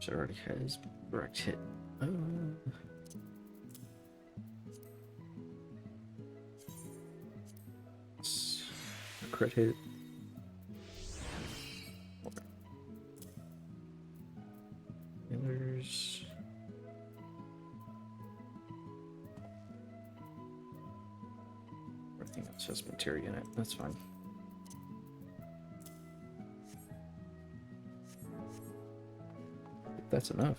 So it already has direct hit. Uh, a crit hit. Healers. Everything else has materia in it. That's fine. That's enough.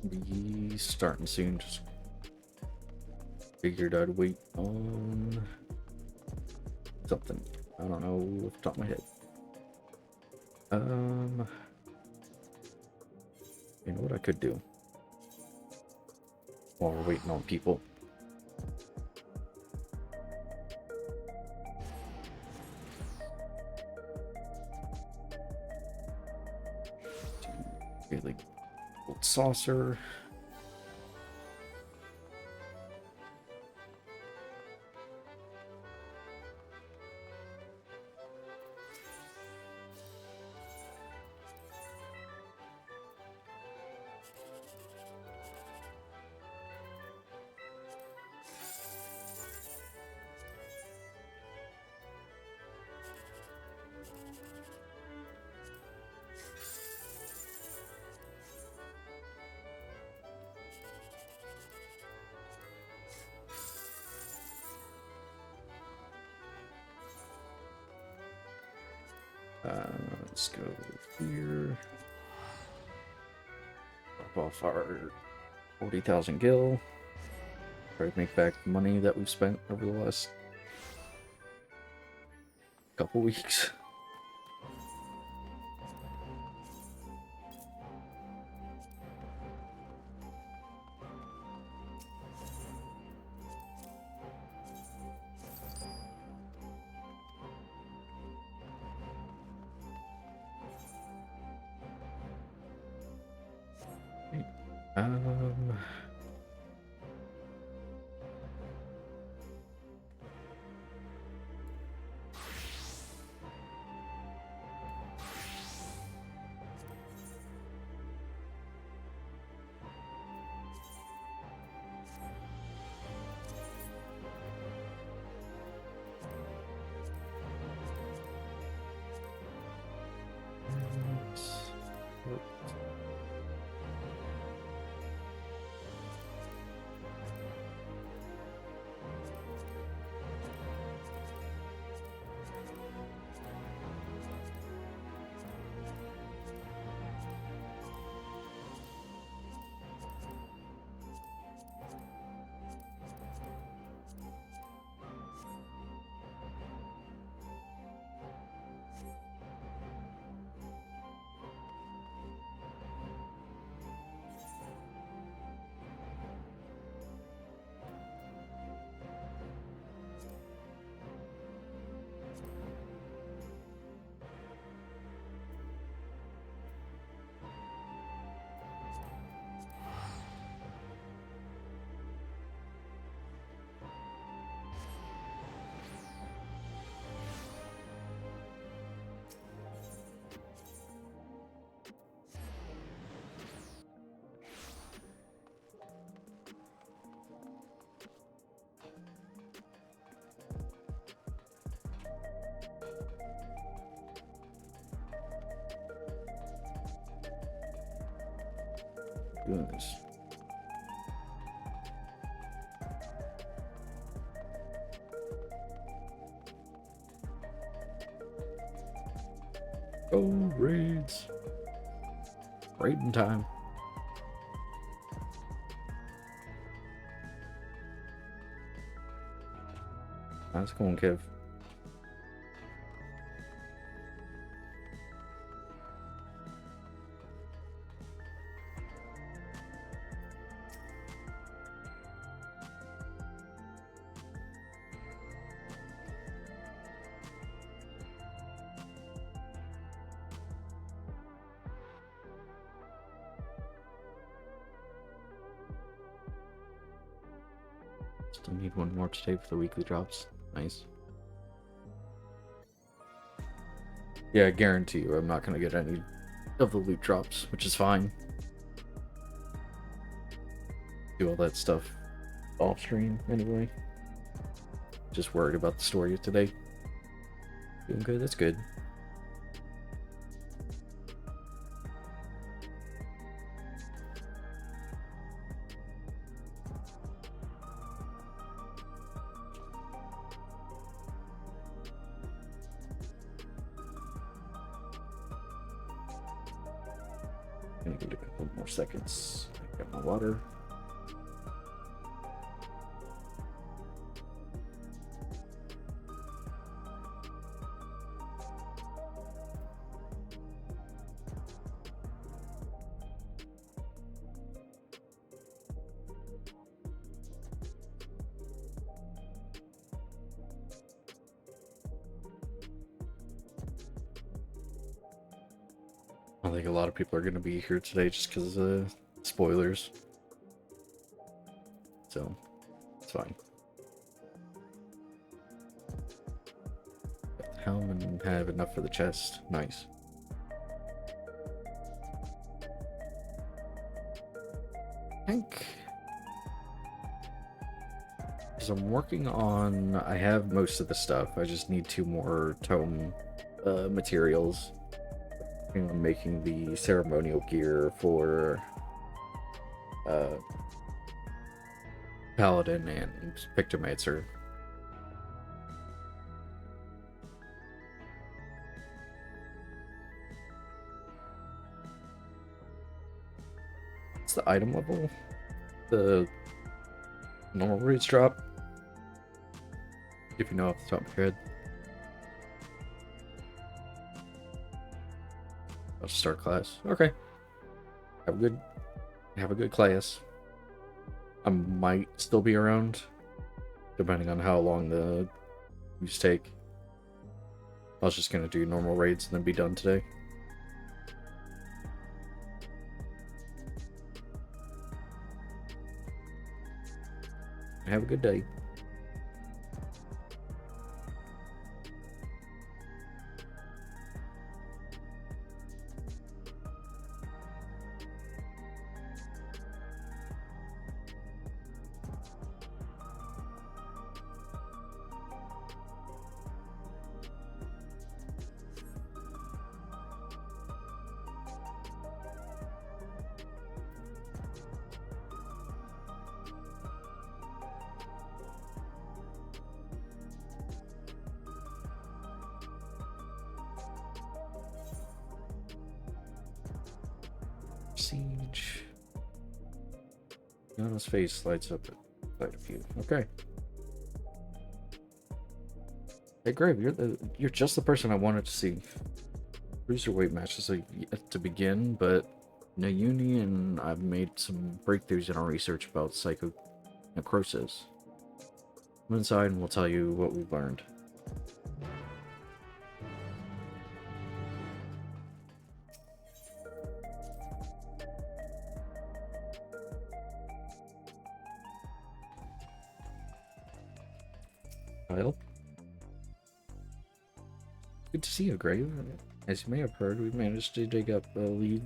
be starting soon. Just figured I'd wait on something. I don't know off the top of my head. You know what I could do while we're waiting on people? Really old saucer. Let's go here. Drop off our 40,000 gil. Try to make back the money that we've spent over the last couple weeks. Um, doing this. Oh, raids. Raiding time. How's it going, Kev? Still need one more today for the weekly drops. Nice. Yeah, I guarantee you I'm not going to get any of the loot drops, which is fine. Do all that stuff off stream anyway. Just worried about the story today. Doing good, that's good. Gonna give it a couple more seconds. Got my water. I think a lot of people are going to be here today just because of spoilers. So, it's fine. Got the helm and have enough for the chest. Nice. I think... because I'm working on... I have most of the stuff. I just need 2 more tome materials. I'm making the ceremonial gear for Paladin and Pictomancer. What's the item level? The normal rates drop? If you know off the top of your head. I'll start class. Okay. Have a good class. I might still be around, depending on how long the use take. I was just gonna do normal raids and then be done today. Have a good day. Siege. Yana's face lights up at sight of you. Okay. Hey, Grave, you're just the person I wanted to see. Cruiserweight matches are yet to begin, but Nayuni and I've made some breakthroughs in our research about psychonecrosis. Come inside and we'll tell you what we've learned. Kyle? Good to see you, Grave. As you may have heard, we've managed to dig up a lead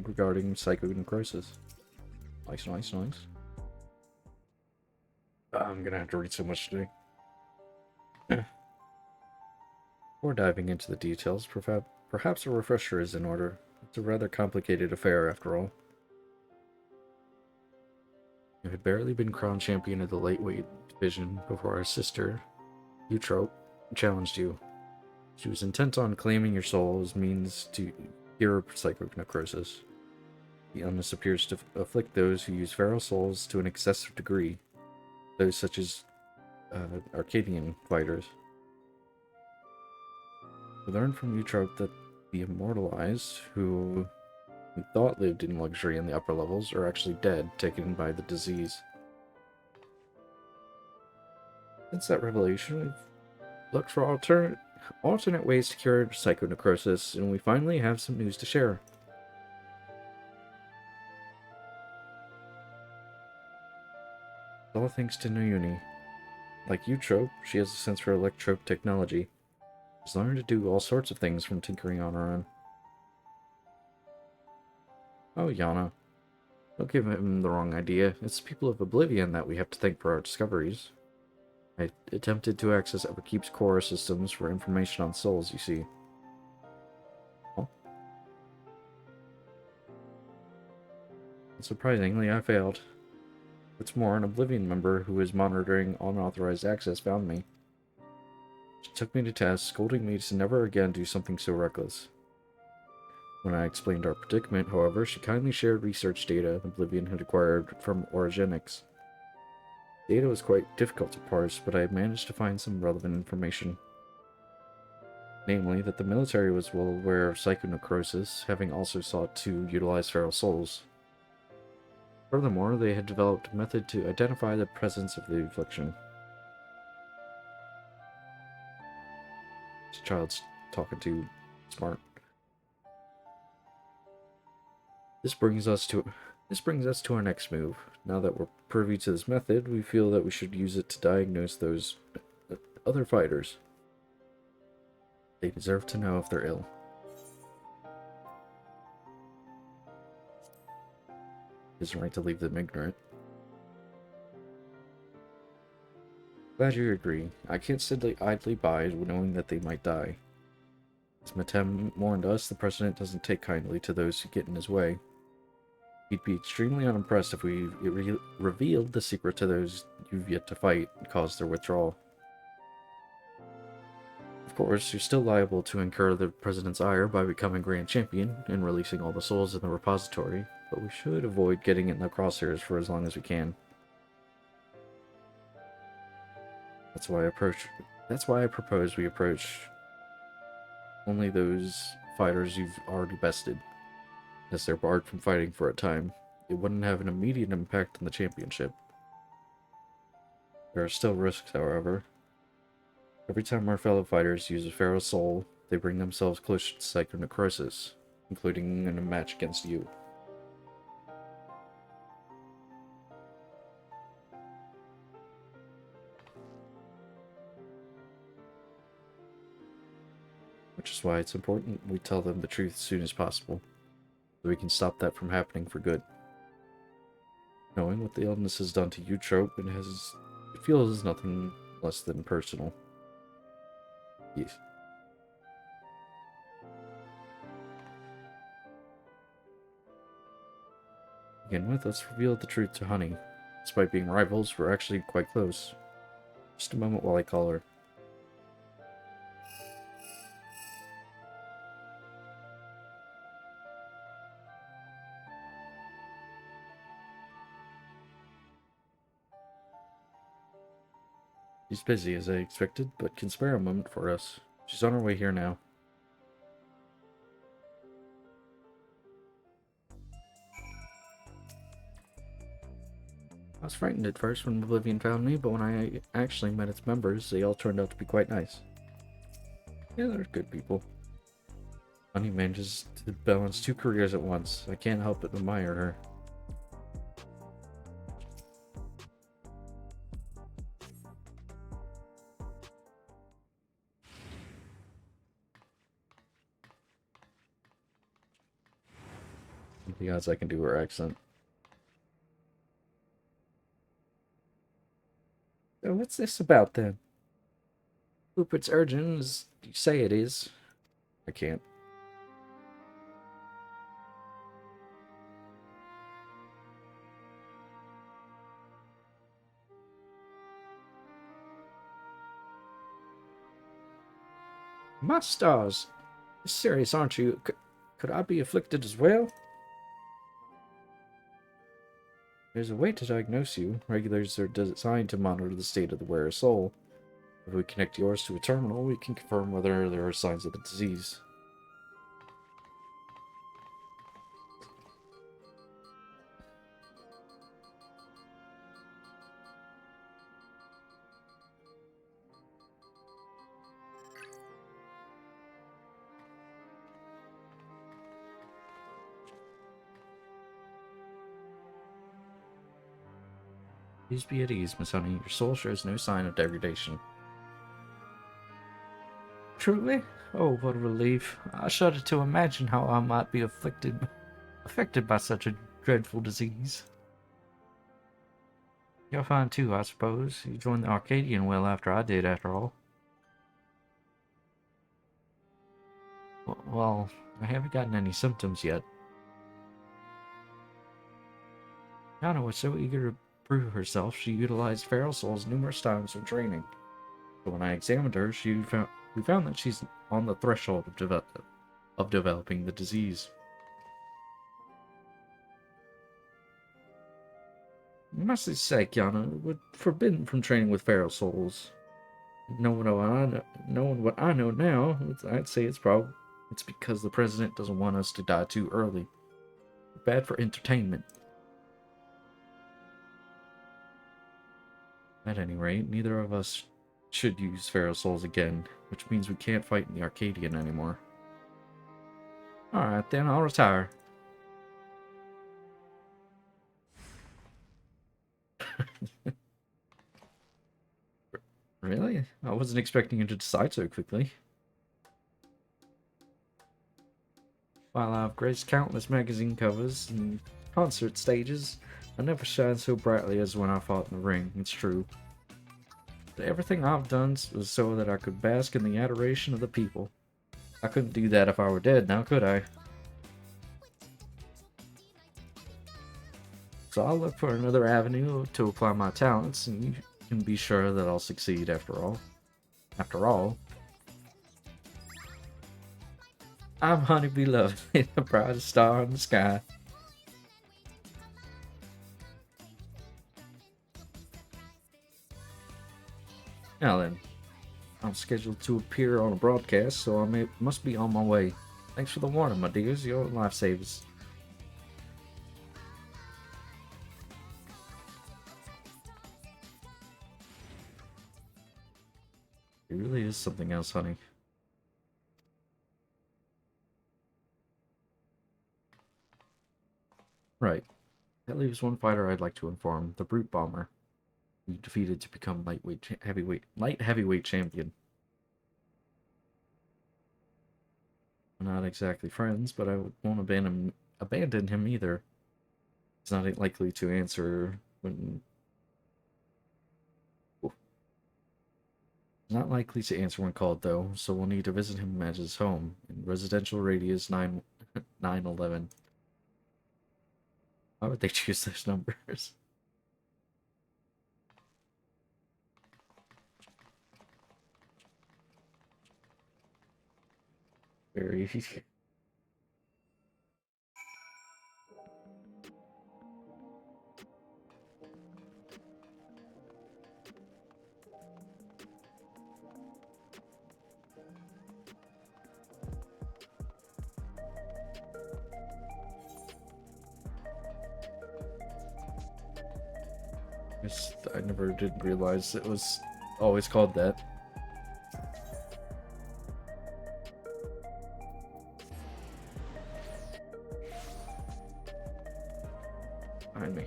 regarding psychonecrosis. Nice, nice, nice. I'm gonna have to read so much today. Before diving into the details, perhaps a refresher is in order. It's a rather complicated affair, after all. You had barely been crowned champion of the lightweight division before our sister, Eutrope, challenged you. She was intent on claiming your soul as means to cure psychonecrosis. The illness appears to afflict those who use feral souls to an excessive degree, those such as Arcadian fighters. We learned from Eutrope that the immortalized, who we thought lived in luxury in the upper levels, are actually dead, taken by the disease. Since that revelation, we've looked for alternate ways to cure psychonecrosis, and we finally have some news to share. All thanks to Nayuni. Like Eutrope, she has a sense for electrope technology. She's learned to do all sorts of things from tinkering on her own. Oh, Yana. Don't give him the wrong idea. It's the people of Oblivion that we have to thank for our discoveries. I attempted to access Upkeep's core systems for information on souls, you see. Oh. Surprisingly, I failed. What's more, an Oblivion member who was monitoring unauthorized access found me. She took me to task, scolding me to never again do something so reckless. When I explained our predicament, however, she kindly shared research data Oblivion had acquired from Origenics. Data was quite difficult to parse, but I managed to find some relevant information. Namely, that the military was well aware of psychonecrosis, having also sought to utilize feral souls. Furthermore, they had developed a method to identify the presence of the affliction. This child's talking too smart. This brings us to our next move. Now that we're privy to this method, we feel that we should use it to diagnose those other fighters. They deserve to know if they're ill. It isn't right to leave them ignorant. Glad you agree. I can't sit idly by knowing that they might die. As Matem warned us, the President doesn't take kindly to those who get in his way. He'd be extremely unimpressed if we revealed the secret to those you've yet to fight and caused their withdrawal. Of course, you're still liable to incur the President's ire by becoming Grand Champion and releasing all the souls in the repository, but we should avoid getting in the crosshairs for as long as we can. That's why I propose we approach only those fighters you've already bested, as they're barred from fighting for a time. It wouldn't have an immediate impact on the championship. There are still risks, however. Every time our fellow fighters use a feral soul, they bring themselves closer to psychonecrosis, including in a match against you. Which is why it's important we tell them the truth as soon as possible, so we can stop that from happening for good. Knowing what the illness has done to you, Trope, it feels nothing less than personal. Yes. To begin with, let's reveal the truth to Honey. Despite being rivals, we're actually quite close. Just a moment while I call her. She's busy, as I expected, but can spare a moment for us. She's on her way here now. I was frightened at first when Oblivion found me, but when I actually met its members, they all turned out to be quite nice. Yeah, they're good people. Honey manages to balance two careers at once. I can't help but admire her. The odds I can do her accent. So what's this about then? Hope it's urgent as you say it is. I can't. My stars! You're serious, aren't you? Could I be afflicted as well? There's a way to diagnose you. Regulators are designed to monitor the state of the wearer's soul. If we connect yours to a terminal, we can confirm whether there are signs of the disease. Please be at ease, Miss Honey. Your soul shows no sign of degradation. Truly? Oh, what a relief. I shudder to imagine how I might be affected by such a dreadful disease. You're fine too, I suppose. You joined the Arcadian well after I did, after all. Well, I haven't gotten any symptoms yet. Yana was so eager to prove herself, she utilized feral souls numerous times in training. But when I examined her, we found that she's on the threshold of development. of developing the disease. Master's sake, Yana, we're forbidden from training with feral souls. Knowing what I know now, I'd say it's because the president doesn't want us to die too early. Bad for entertainment. At any rate, neither of us should use feral souls again, which means we can't fight in the Arcadian anymore. Alright then, I'll retire. Really? I wasn't expecting you to decide so quickly. While I've graced countless magazine covers and concert stages, I never shined so brightly as when I fought in the ring, it's true. But everything I've done was so that I could bask in the adoration of the people. I couldn't do that if I were dead now, could I? So I'll look for another avenue to apply my talents, and you can be sure that I'll succeed after all. After all, I'm Honey Beloved, the brightest star in the sky. Now then, I'm scheduled to appear on a broadcast, so I must be on my way. Thanks for the warning, my dears. You're lifesavers. It really is something else, honey. Right. That leaves one fighter I'd like to inform, the Brute Bomber. You defeated to become light heavyweight champion. We're not exactly friends, but I won't abandon him either. He's not likely to answer when Not likely to answer when called, though, so we'll need to visit him at his home in residential radius 911. Why would they choose those numbers? Very. I never did realize it was always called that. Behind me.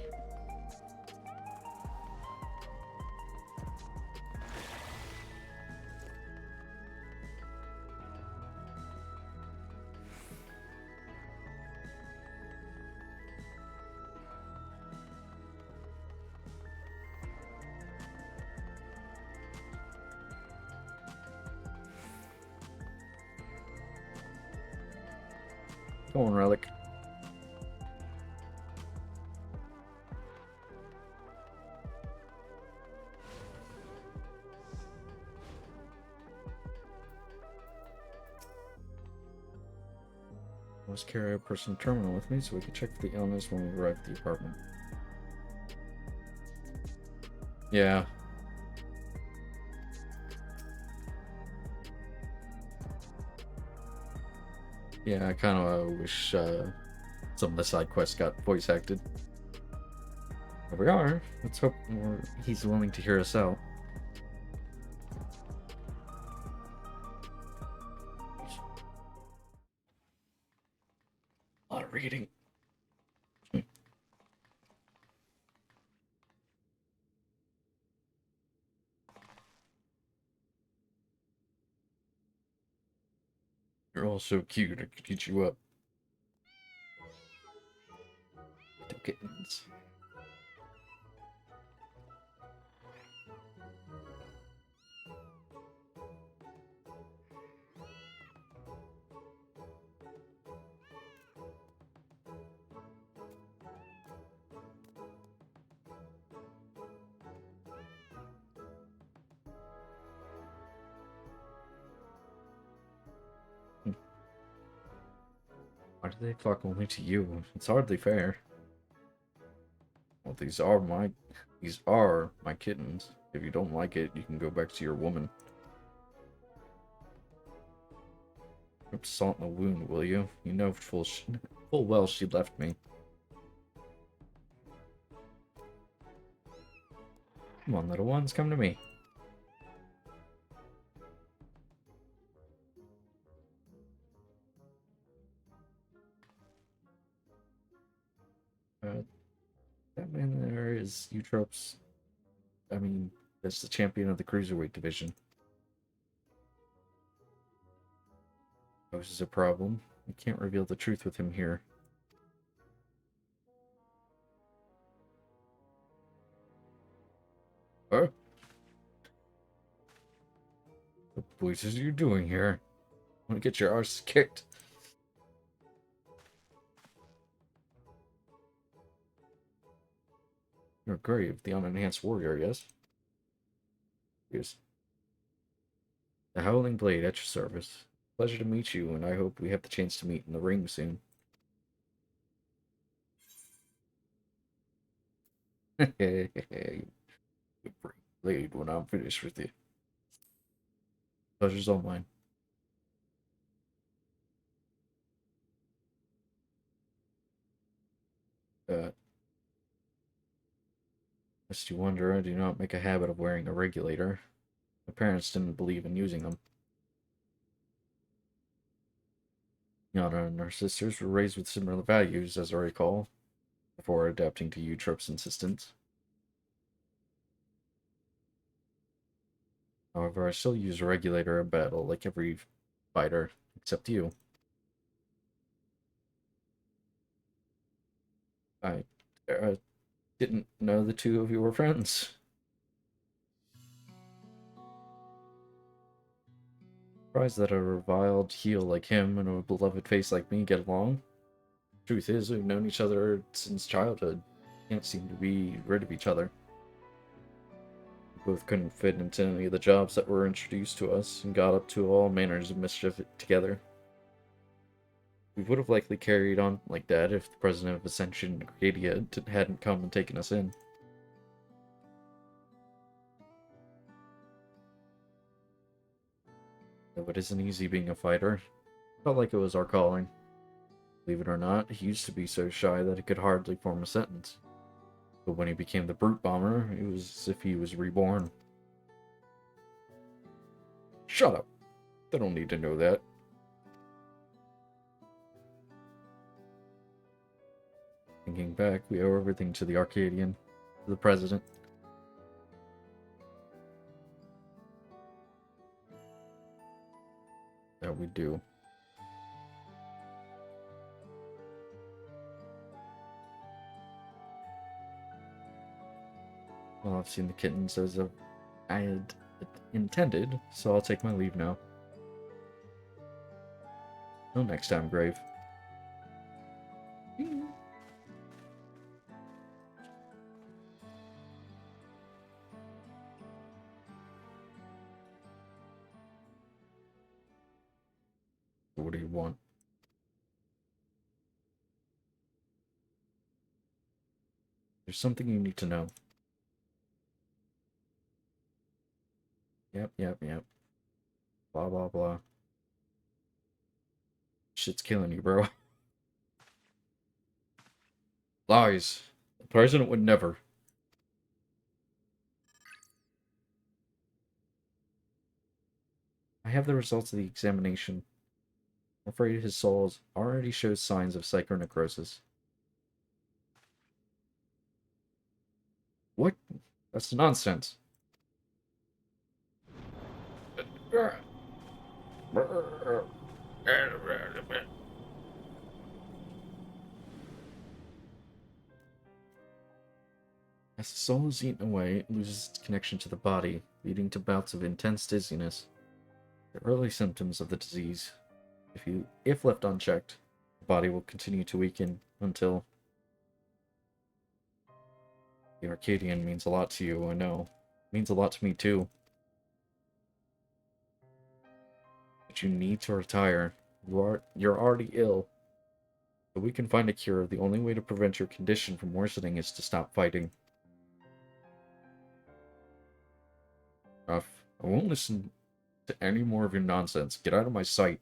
Come on, Relic. I must carry a personal terminal with me so we can check for the illness when we arrive at the apartment. Yeah. Yeah, I kind of wish some of the side quests got voice acted. Here we are. Let's hope he's willing to hear us out. A lot of reading. You're all so cute, I could get you up. Two kittens. Why do they flock only to you? It's hardly fair. Well, these are my kittens. If you don't like it, you can go back to your woman. Put salt in the wound, will you? You know full well she left me. Come on, little ones, come to me. That man there is Eutrope's. I mean, that's the champion of the cruiserweight division. Poses a problem. We can't reveal the truth with him here. Huh? What the blazes are you doing here? I want to get your arse kicked. You're Grave, the unenhanced warrior, yes? Yes. The Howling Blade at your service. Pleasure to meet you, and I hope we have the chance to meet in the ring soon. You bring blade when I'm finished with you. Pleasure's all mine. Lest you wonder, I do not make a habit of wearing a regulator. My parents didn't believe in using them. Yana and her sisters were raised with similar values, as I recall, before adapting to Eutrope's insistence. However, I still use a regulator in battle, like every fighter, except you. I didn't know the two of you were friends. Surprised that a reviled heel like him and a beloved face like me get along. Truth is, we've known each other since childhood. Can't seem to be rid of each other. We both couldn't fit into any of the jobs that were introduced to us, and got up to all manners of mischief together. We would have likely carried on like that if the president of Ascension, Arcadia, hadn't come and taken us in. Though it isn't easy being a fighter. Felt like it was our calling. Believe it or not, he used to be so shy that he could hardly form a sentence. But when he became the Brute Bomber, it was as if he was reborn. Shut up! They don't need to know that. Thinking back, we owe everything to the Arcadian, to the president. That we do. Well, I've seen the kittens as I had intended, so I'll take my leave now. Till next time, Grave. What do you want? There's something you need to know. Yep. Blah, blah, blah. Shit's killing you, bro. Lies. The president would never. I have the results of the examination. I'm afraid his soul already shows signs of psychonecrosis. What? That's nonsense. As the soul is eaten away, it loses its connection to the body, leading to bouts of intense dizziness. The early symptoms of the disease. If left unchecked, the body will continue to weaken until... The Arcadian means a lot to you, I know. It means a lot to me too. But you need to retire. You're already ill. But we can find a cure. The only way to prevent your condition from worsening is to stop fighting. Ruff, I won't listen to any more of your nonsense. Get out of my sight.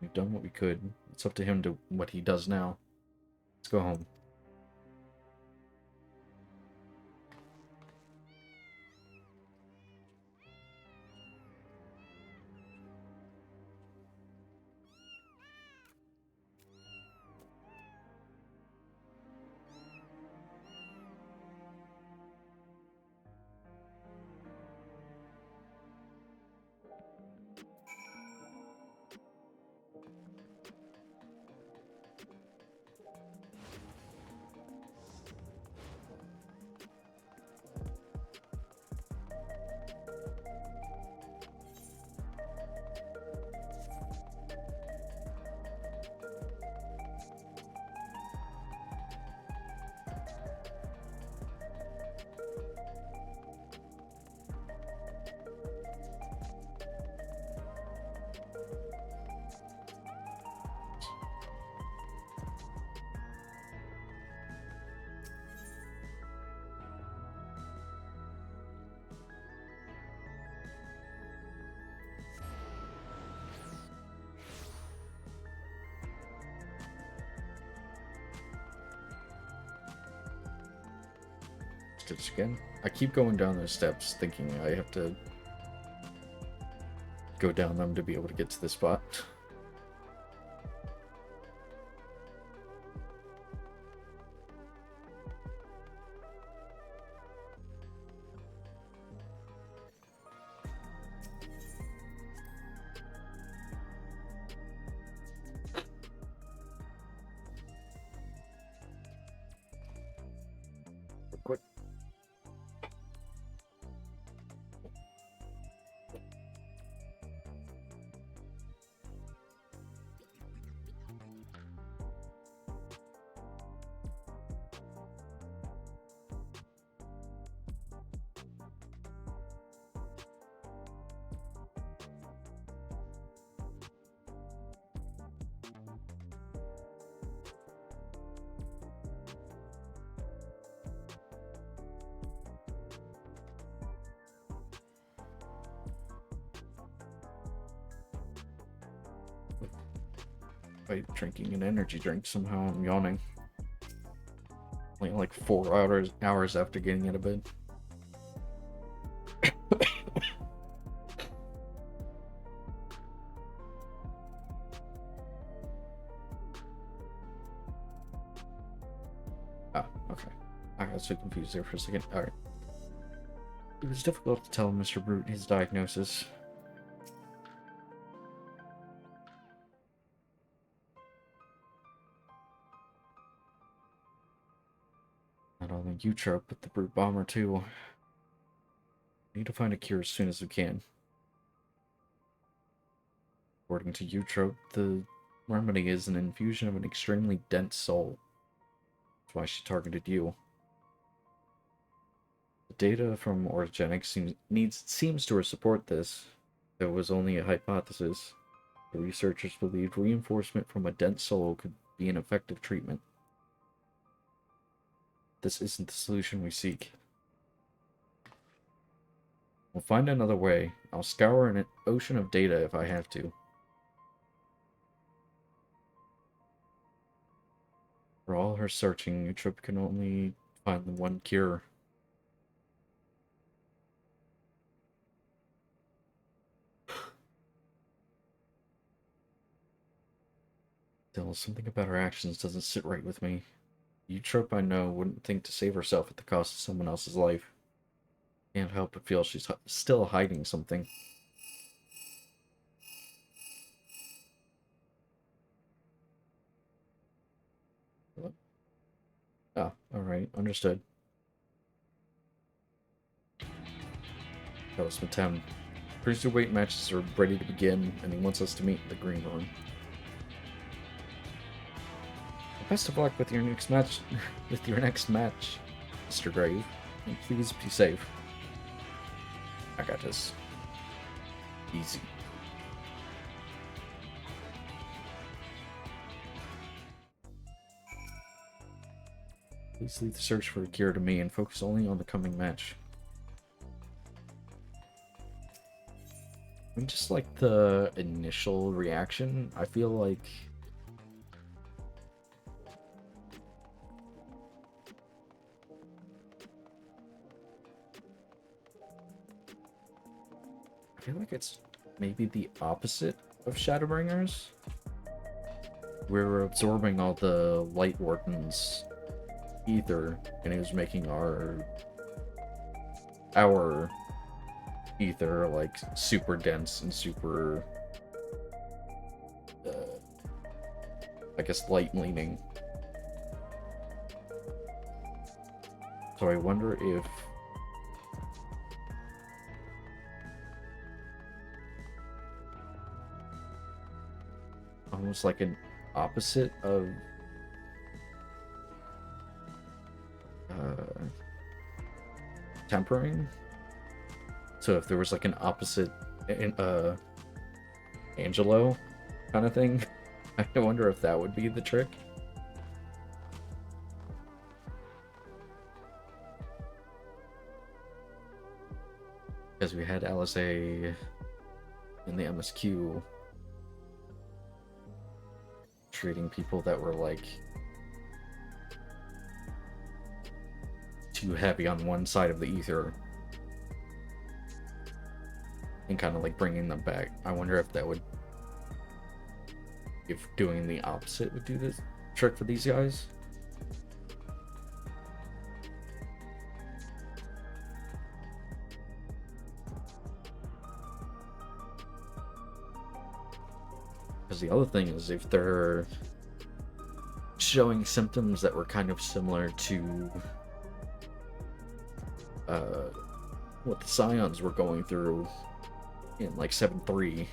We've done what we could. It's up to him to what he does now. Let's go home. Stitch again. I keep going down those steps thinking I have to go down them to be able to get to this spot. Quick. By drinking an energy drink, somehow I'm yawning. Like 4 hours after getting out of bed. Ah, okay. I got so confused there for a second. Alright. It was difficult to tell Mr. Brute his diagnosis. Not only Eutrope, but the Brute Bomber too. We need to find a cure as soon as we can. According to Eutrope, the remedy is an infusion of an extremely dense soul. That's why she targeted you. The data from Orogenics seems to support this. It was only a hypothesis. The researchers believed reinforcement from a dense soul could be an effective treatment. This isn't the solution we seek. We'll find another way. I'll scour an ocean of data if I have to. For all her searching, Eutrope can only find the one cure. Still, something about her actions doesn't sit right with me. Eutrope, I know, wouldn't think to save herself at the cost of someone else's life. Can't help but feel she's still hiding something. What? Ah, alright, understood. That was Matem. Cruiserweight matches are ready to begin, and he wants us to meet in the green room. Best of luck with your next match, Mr. Grave. And please be safe. I got this. Easy. Please leave the search for a cure to me and focus only on the coming match. I mean, just like the initial reaction, I feel like it's maybe the opposite of Shadowbringers. We're absorbing all the Light Warden's ether, and it was making our ether like super dense and super I guess light leaning. So I wonder if almost like an opposite of tempering. So if there was like an opposite Angelo kind of thing, I wonder if that would be the trick. Because we had LSA in the MSQ treating people that were like too heavy on one side of the ether and kind of like bringing them back. I wonder if that would, if doing the opposite would do this trick for these guys. Because the other thing is, if they're showing symptoms that were kind of similar to what the Scions were going through in like 7.3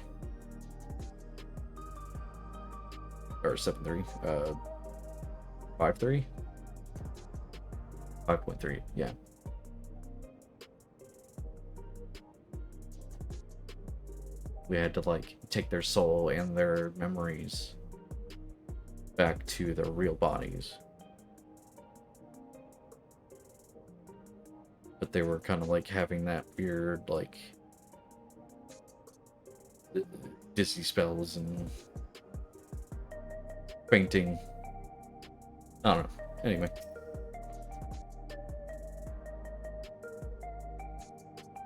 or 7.3, 5.3, 5.3, yeah. We had to like take their soul and their memories back to their real bodies. But they were kind of like having that weird like dizzy spells and fainting. I don't know. Anyway.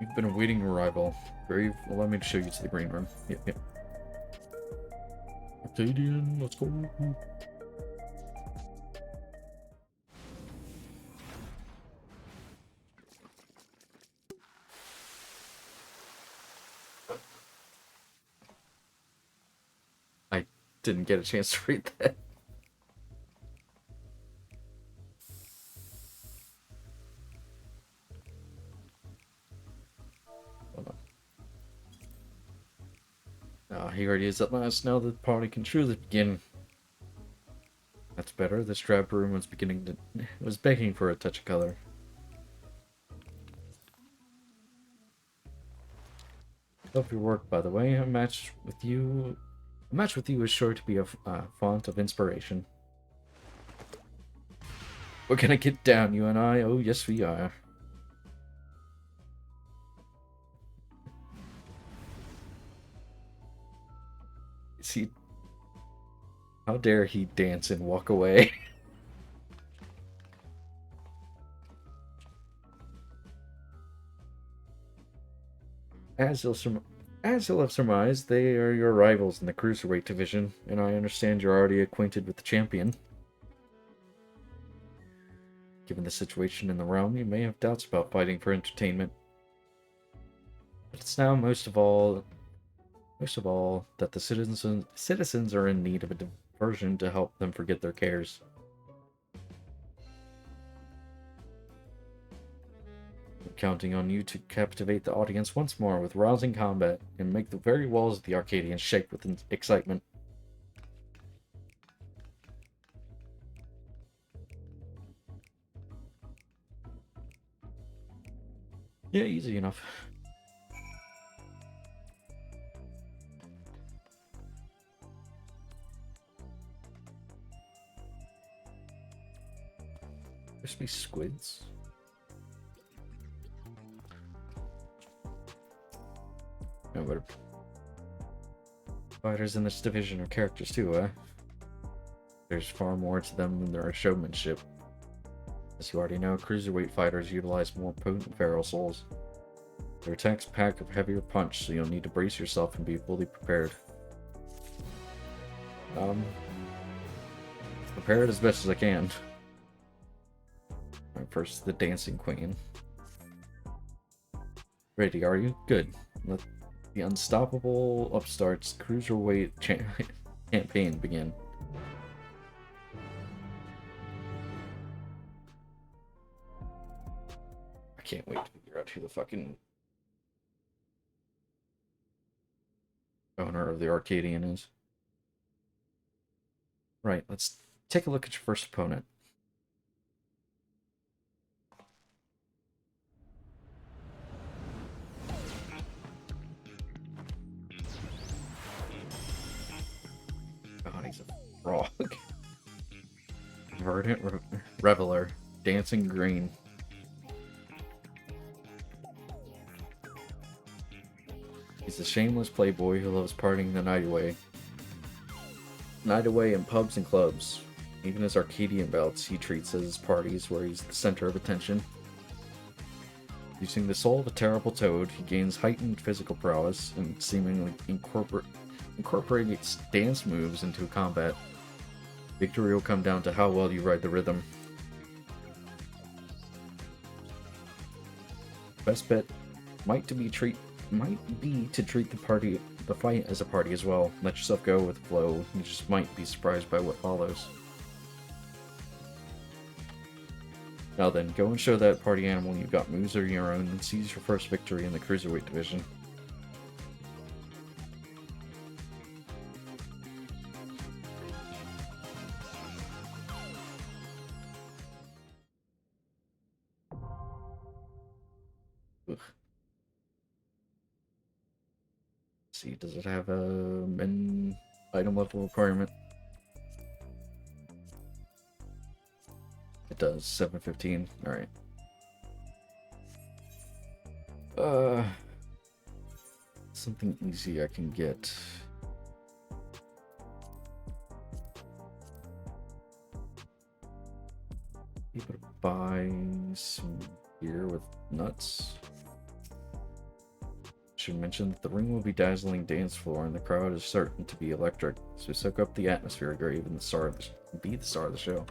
You've been awaiting arrival. Brave, allow me to show you to the green room. Yep. Arcadian, let's go. I didn't get a chance to read that. Here it is at last. Now the party can truly begin. That's better. This drab room was begging for a touch of color. Love your work, by the way. A match with you is sure to be a font of inspiration. We're gonna get down, you and I. Oh, yes, we are. See, how dare he dance and walk away? As you'll have surmised, they are your rivals in the Cruiserweight division, and I understand you're already acquainted with the champion. Given the situation in the realm, you may have doubts about fighting for entertainment. But it's now most of all that the citizens are in need of a diversion to help them forget their cares. I'm counting on you to captivate the audience once more with rousing combat and make the very walls of the Arcadians shake with excitement. Yeah, easy enough. Crispy squids. No, but fighters in this division are characters too, eh? There's far more to them than there are showmanship. As you already know, cruiserweight fighters utilize more potent feral souls. Their attacks pack a heavier punch, so you'll need to brace yourself and be fully prepared. Prepared as best as I can. Alright, first, the Dancing Queen. Ready, are you? Good. Let the unstoppable upstarts cruiserweight campaign begin. I can't wait to figure out who the fucking owner of the Arcadian is. Right, let's take a look at your first opponent. God, he's a frog. Verdant Reveler, Dancing Green. He's a shameless playboy who loves partying the night away. Night away in pubs and clubs. Even his Arcadian belts he treats as parties where he's the center of attention. Using the soul of a terrible toad, he gains heightened physical prowess and seemingly incorporates dance moves into combat. Victory will come down to how well you ride the rhythm. Best bet might be to treat the fight as a party as well. Let yourself go with the flow. You just might be surprised by what follows. Now then, go and show that party animal you've got moves of your own and seize your first victory in the Cruiserweight division. Ugh. Let's see, does it have a min item level requirement? It does, 715. Alright. Something easy I can get. Able to buy some beer with nuts. Should mention that the ring will be dazzling dance floor and the crowd is certain to be electric, so soak up the atmosphere or even be the star of the show.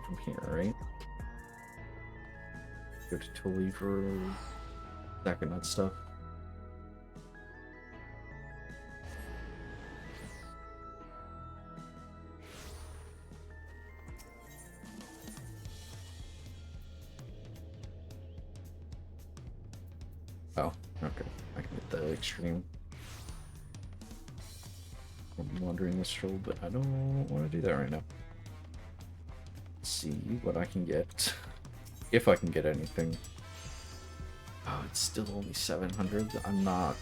From here, right? Go to Tully for stack of nut stuff. Oh, okay. I can get the extreme. I'm wandering this troll, but I don't want to do that right now. Let's see what I can get. If I can get anything. Oh, it's still only 700. I'm not.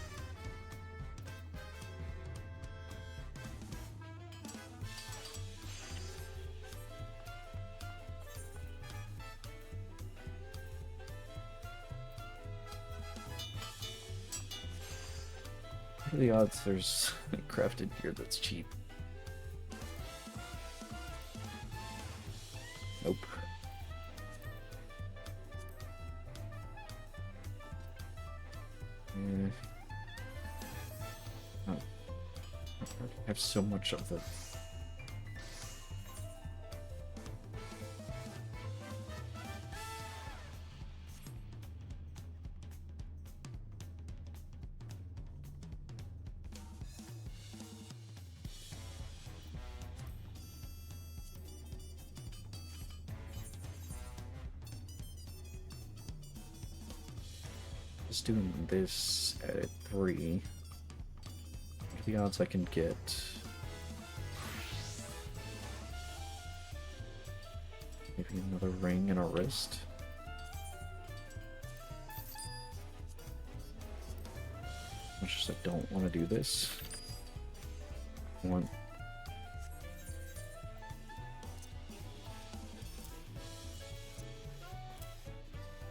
What are the odds there's crafted gear that's cheap? Nope. have so much of the... Just doing this at 3. What are the odds I can get? Maybe another ring and a wrist? Much as I don't want to do this. I want...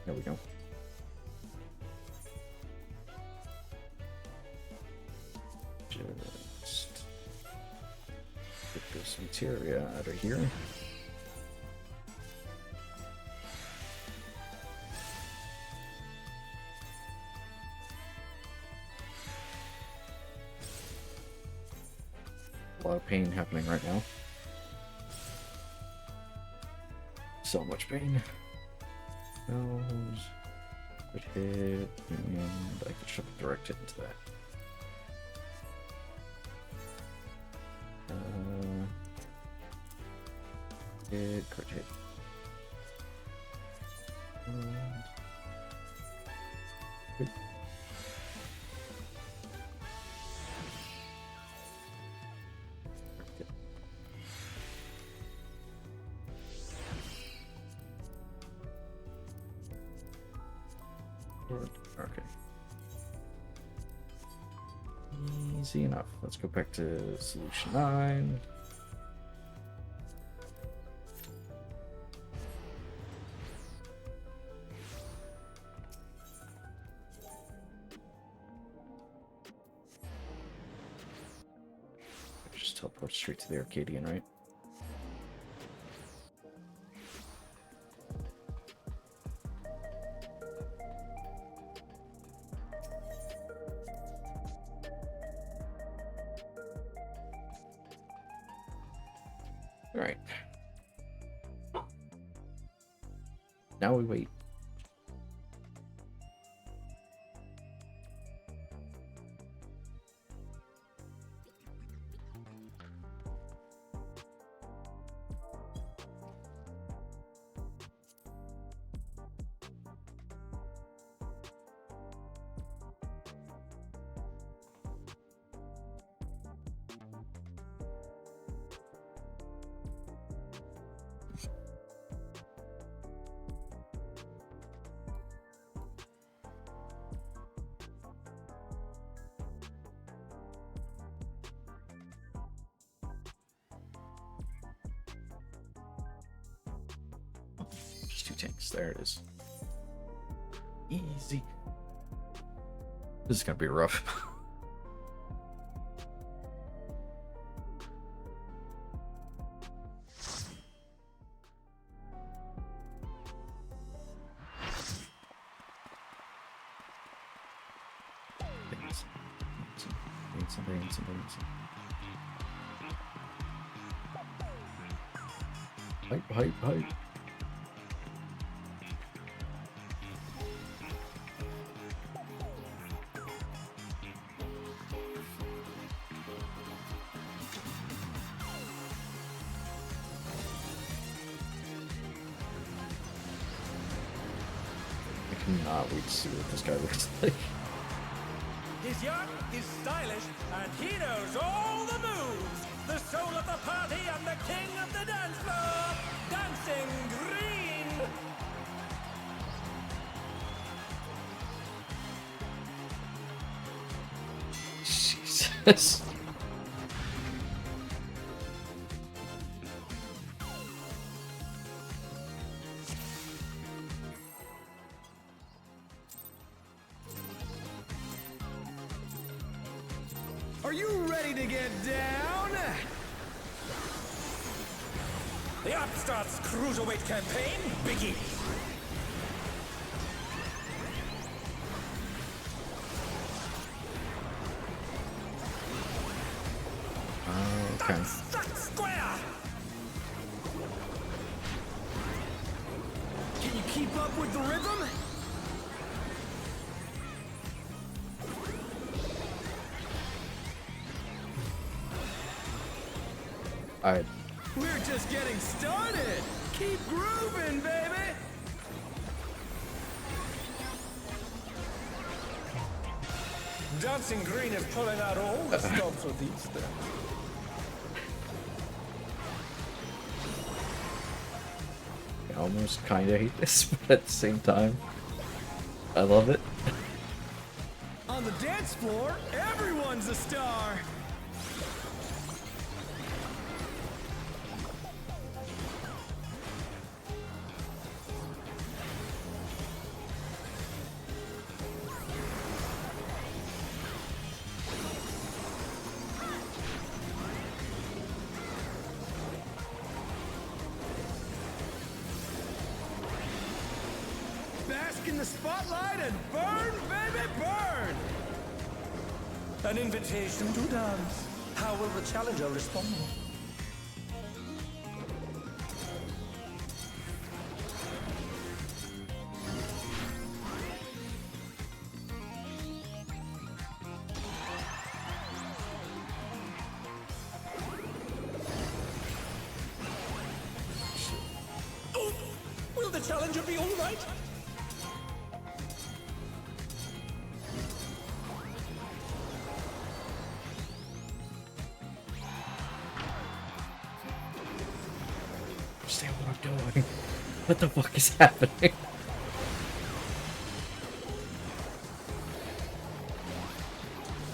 There we go. Just get this materia out of here. A lot of pain happening right now. So much pain. Those would hit, and I could shove a direct hit into that. Hit, crit hit. Good. Okay. Easy enough. Let's go back to solution 9. Just teleport straight to the Arcadian, right? Alright. Now we wait. Just 2 tanks. There it is. Easy. This is gonna be rough. Hype. I cannot wait to see what this guy looks like. He's young, he's stylish, and he knows all the moves. The soul of the party and the king of the dance floor, Dancing Green. Jesus. Are you ready to get down? The Upstarts Cruiserweight campaign begins. Okay. Struck square! Can you keep up with the rhythm? Alright. We're just getting started. Keep grooving, baby. Dancing Green is pulling out all the stops with these steps. I almost kind of hate this, but at the same time, I love it. On the dance floor, everyone's a star. Bask in the spotlight and burn, baby, burn! An invitation to dance. How will the challenger respond? Oh, will the challenger be all right? Understand what I'm doing. What the fuck is happening?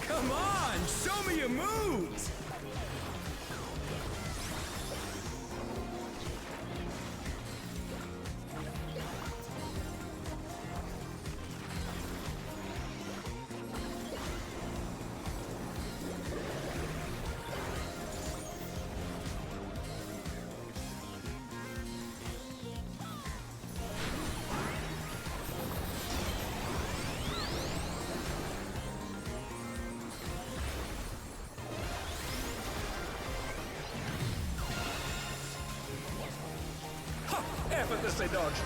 Come on, show me your moves! Ha! Effortlessly dodged.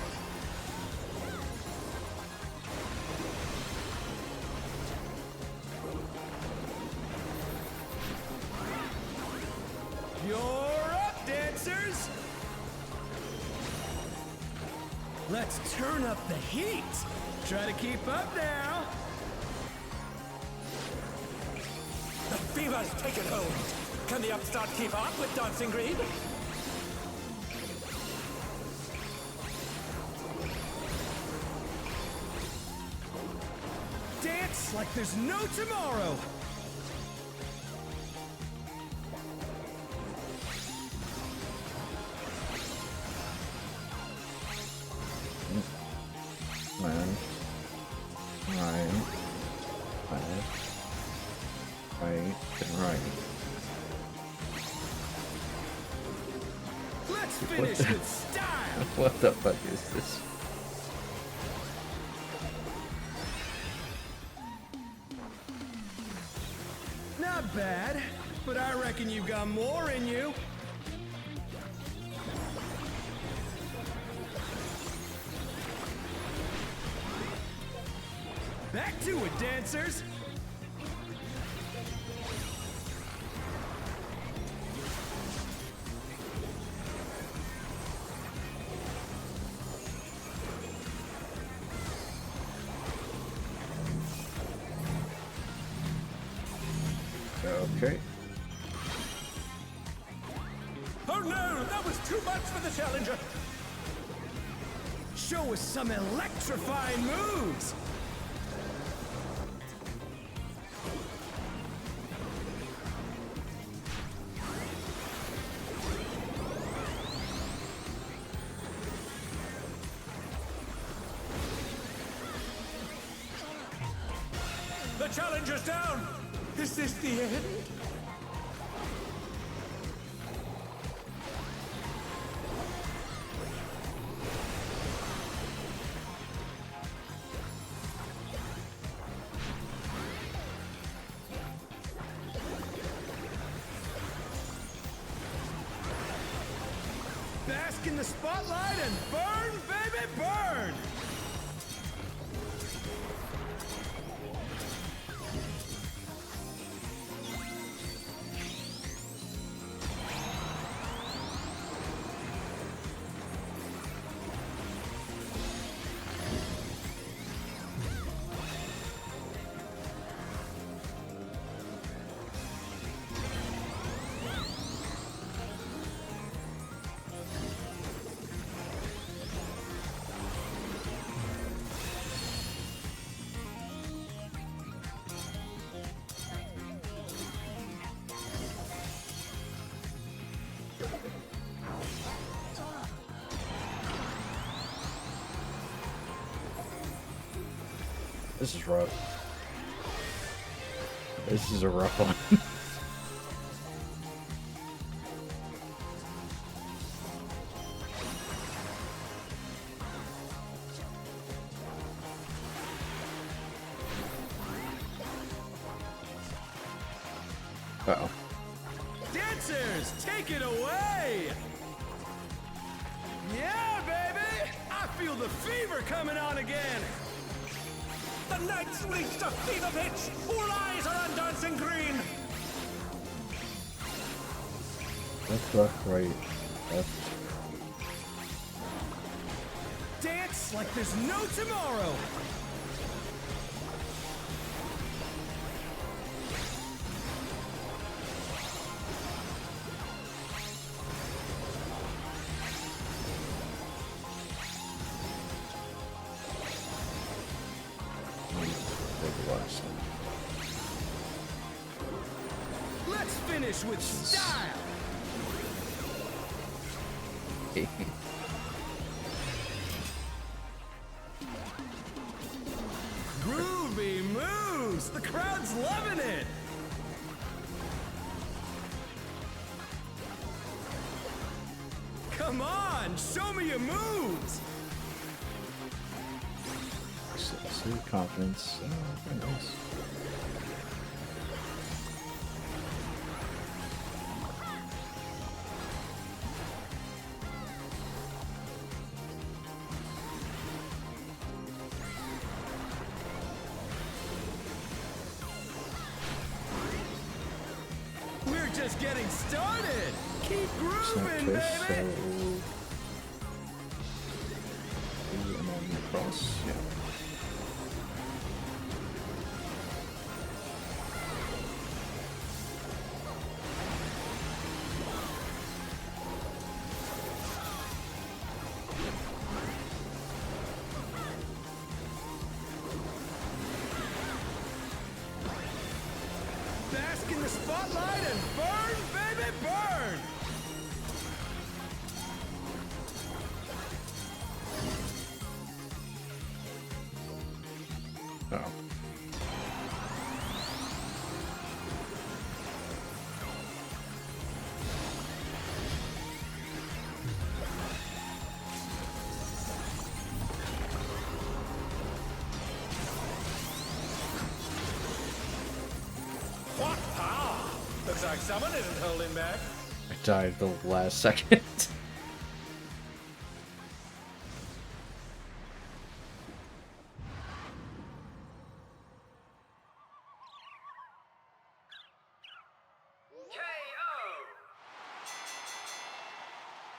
You're up, dancers! Let's turn up the heat. Try to keep up now. The fever's taken hold. Can the upstart keep up with Dancing Green? Dance like there's no tomorrow. Nine. Right and right. Let's finish with style. What the fuck is this? Not bad, but I reckon you've got more in you. Back to it, dancers! Okay. Oh no, that was too much for the challenger. Show us some electrifying moves! The challenger's down. Is this the end? Bask in the spotlight and burn, baby, burn! This is rough. This is a rough one. Uh-oh. Dancers, take it away! Yeah, baby! I feel the fever coming on again! The knight's reached a fever pitch! All eyes are on Dancing Green! Left, left, right, left. Dance like there's no tomorrow! Let's finish with style! Groovy moves! The crowd's loving it! Come on, show me your moves! Absolute confidence. Very nice. We're just getting started! Keep grooving, Twist, so... baby! And then across, yeah. Bask in the spotlight and burn, baby, burn! Uh-oh. What power! Looks like someone isn't holding back. I died the last second.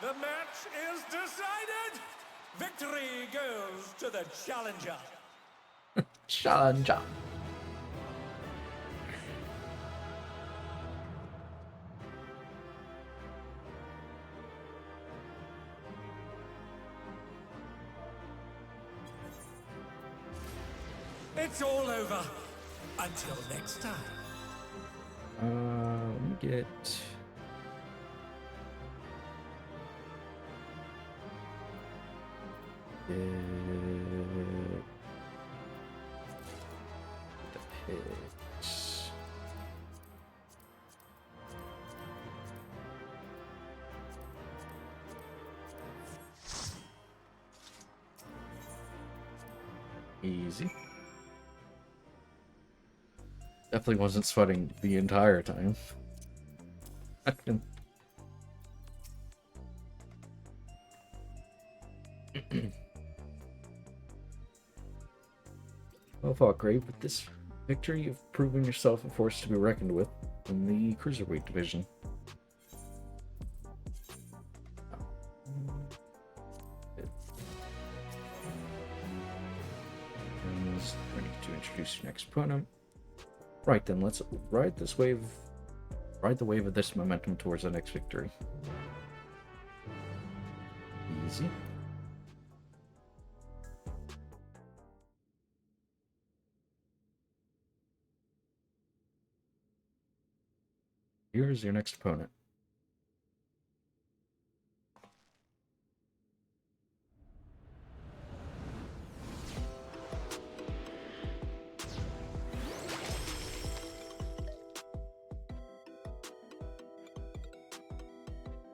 The match is decided! Victory goes to the challenger. Challenger. It's all over. Until next time. Let me get... the picks. Easy. Definitely wasn't sweating the entire time. I can... Well fought, Grave. With this victory, you've proven yourself a force to be reckoned with in the cruiserweight division. Ready to introduce your next opponent. Right then, let's ride this wave. Ride the wave of this momentum towards the next victory. Easy. Here's your next opponent.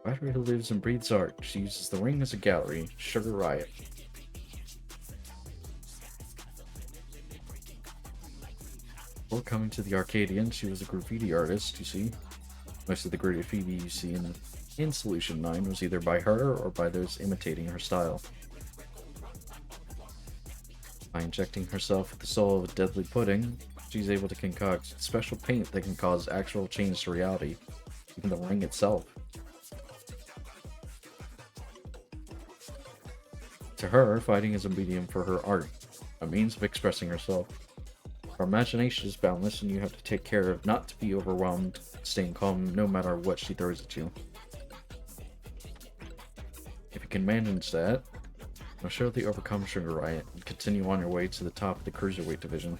Fighter who lives and breathes art. She uses the ring as a gallery. Sugar Riot. Before coming to the Arcadian, she was a graffiti artist, you see. Most of the graffiti you see in Solution 9 was either by her or by those imitating her style. By injecting herself with the soul of a deadly pudding, she's able to concoct special paint that can cause actual change to reality, even the ring itself. To her, fighting is a medium for her art, a means of expressing herself. Her imagination is boundless, and you have to take care of not to be overwhelmed, staying calm no matter what she throws at you. If you can manage that, you'll surely overcome Sugar Riot and continue on your way to the top of the Cruiserweight division.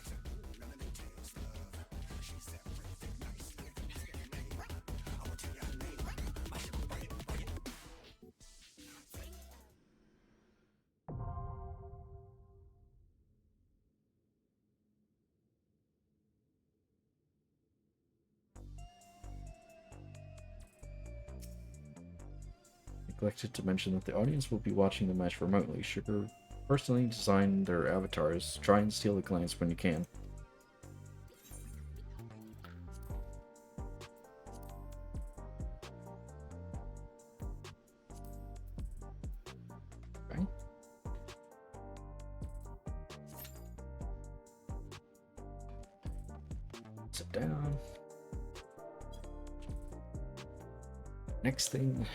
Neglected to mention that the audience will be watching the match remotely. Sugar personally designed their avatars. Try and steal a glance when you can. Okay. Sit down. Next thing.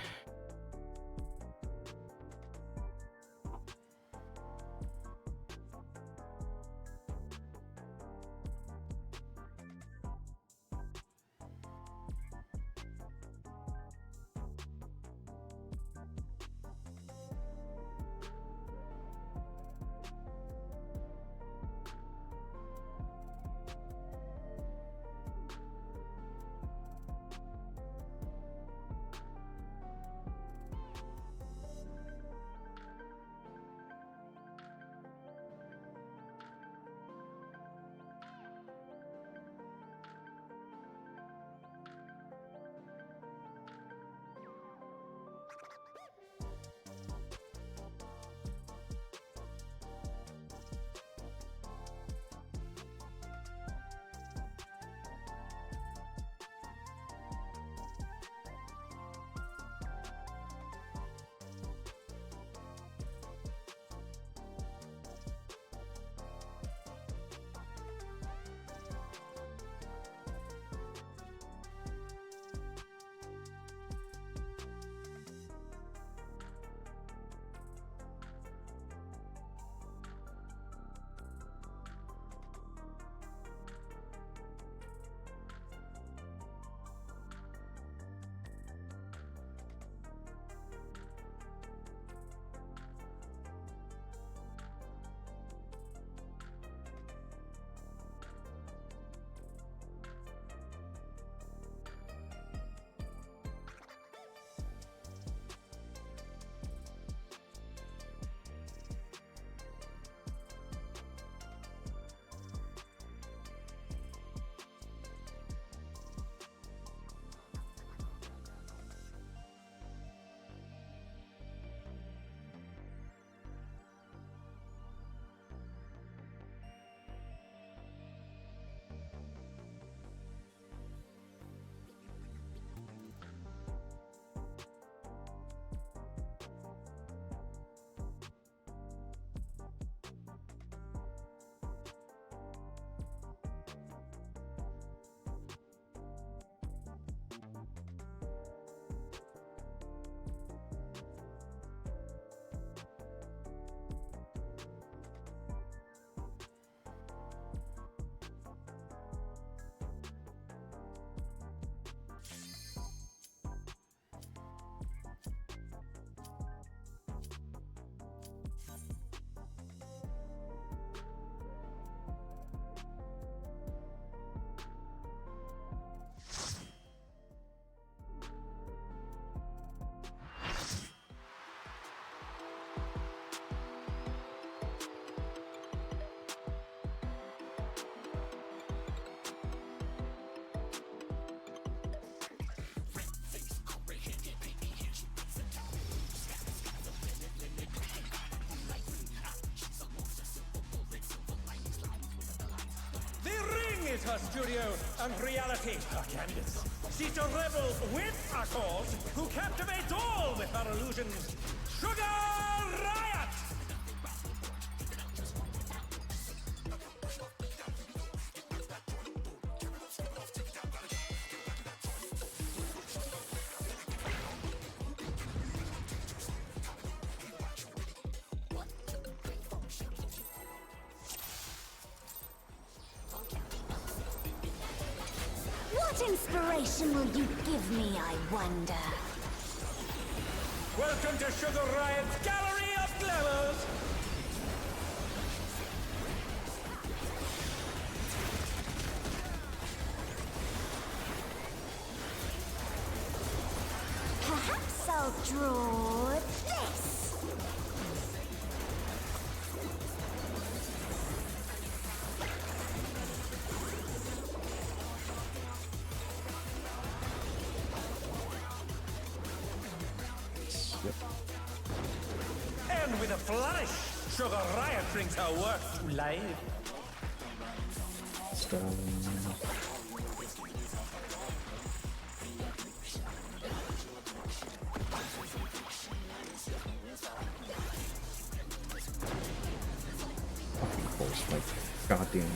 is her studio and reality her canvas. She's a rebel with a cause who captivates all with her illusions. Sugar Riot! What inspiration will you give me, I wonder? Welcome to Sugar Riot's Gallery of Glamours! Perhaps I'll draw this. And with a flourish, Sugar Riot brings her work to life. Of course, like, goddamn.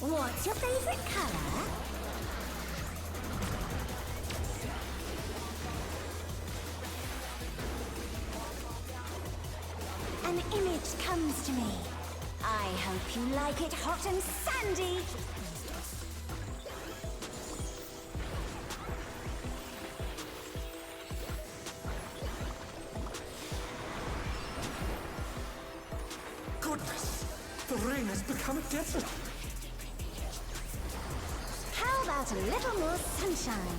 What's your favorite color? An image comes to me. I hope you like it hot and sandy. Goodness, the rain has become a desert. How about a little more sunshine?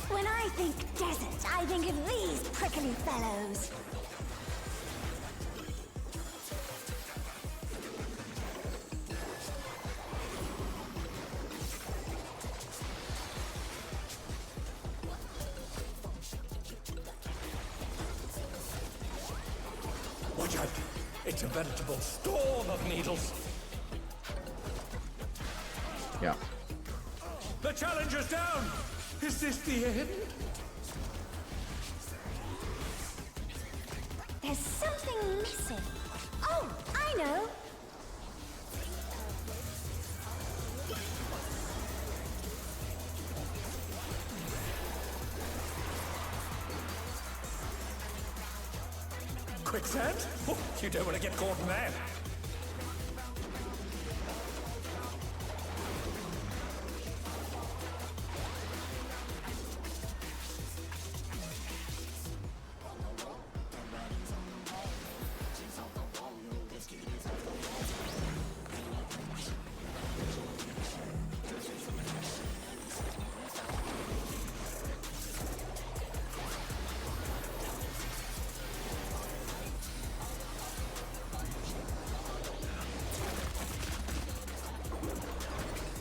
When I think desert, I think of these prickly fellows. Watch out! It's a veritable storm of needles. Yeah. The challenger's down! Is this the end? There's something missing. Oh, I know. Quicksand? Oh, you don't want to get caught in that.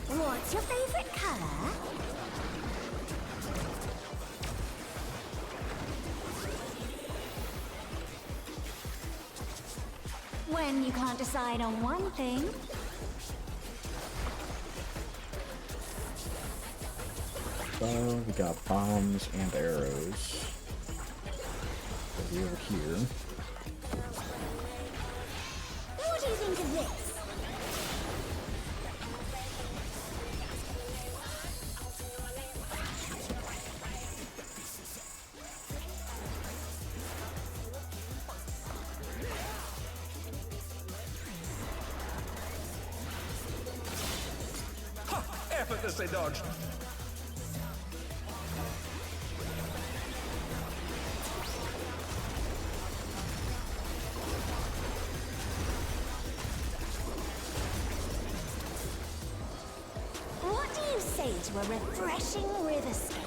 What's your favorite color? When you can't decide on one thing. So we got bombs and arrows. Over here. What do you think of effortlessly dodged. What do you say to a refreshing riverscape?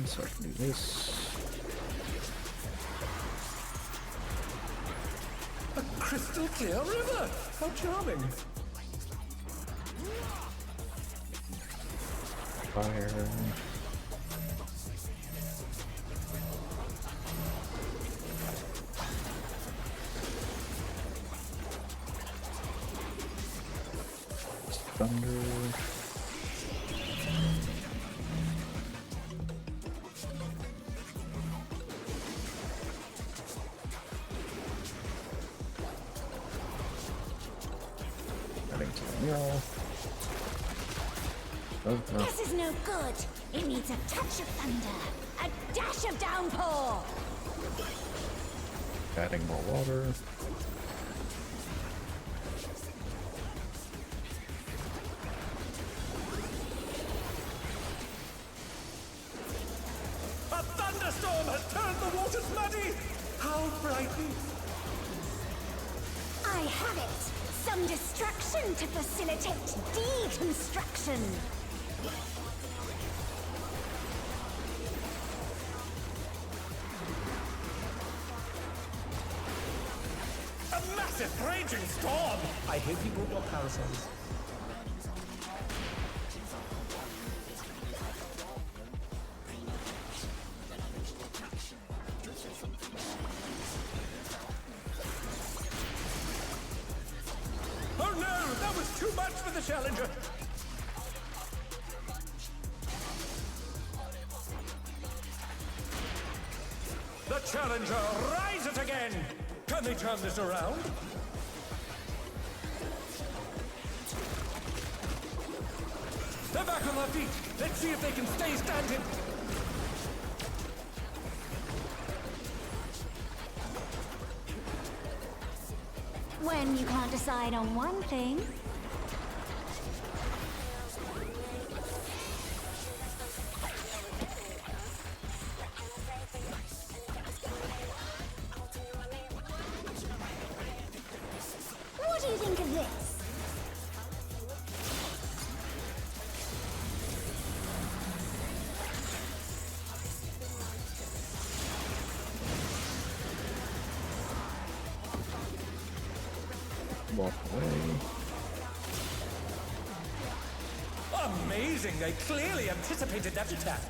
So I can do this. A crystal clear river! How charming! Fire. Thunder. Adding to the mural. Oh, no. This is no good. It needs a touch of thunder, a dash of downpour. Adding more water. A thunderstorm has turned the waters muddy! How frightening! I have it. Some destruction to facilitate deconstruction. A massive raging storm! I hope you brought your parasols. Oh no! That was too much for the Challenger! The Challenger rises again! Can they turn this around? They're back on their feet! Let's see if they can stay standing! When you can't decide on one thing, what do you think of this? Walk away. Amazing! They clearly anticipated that attack!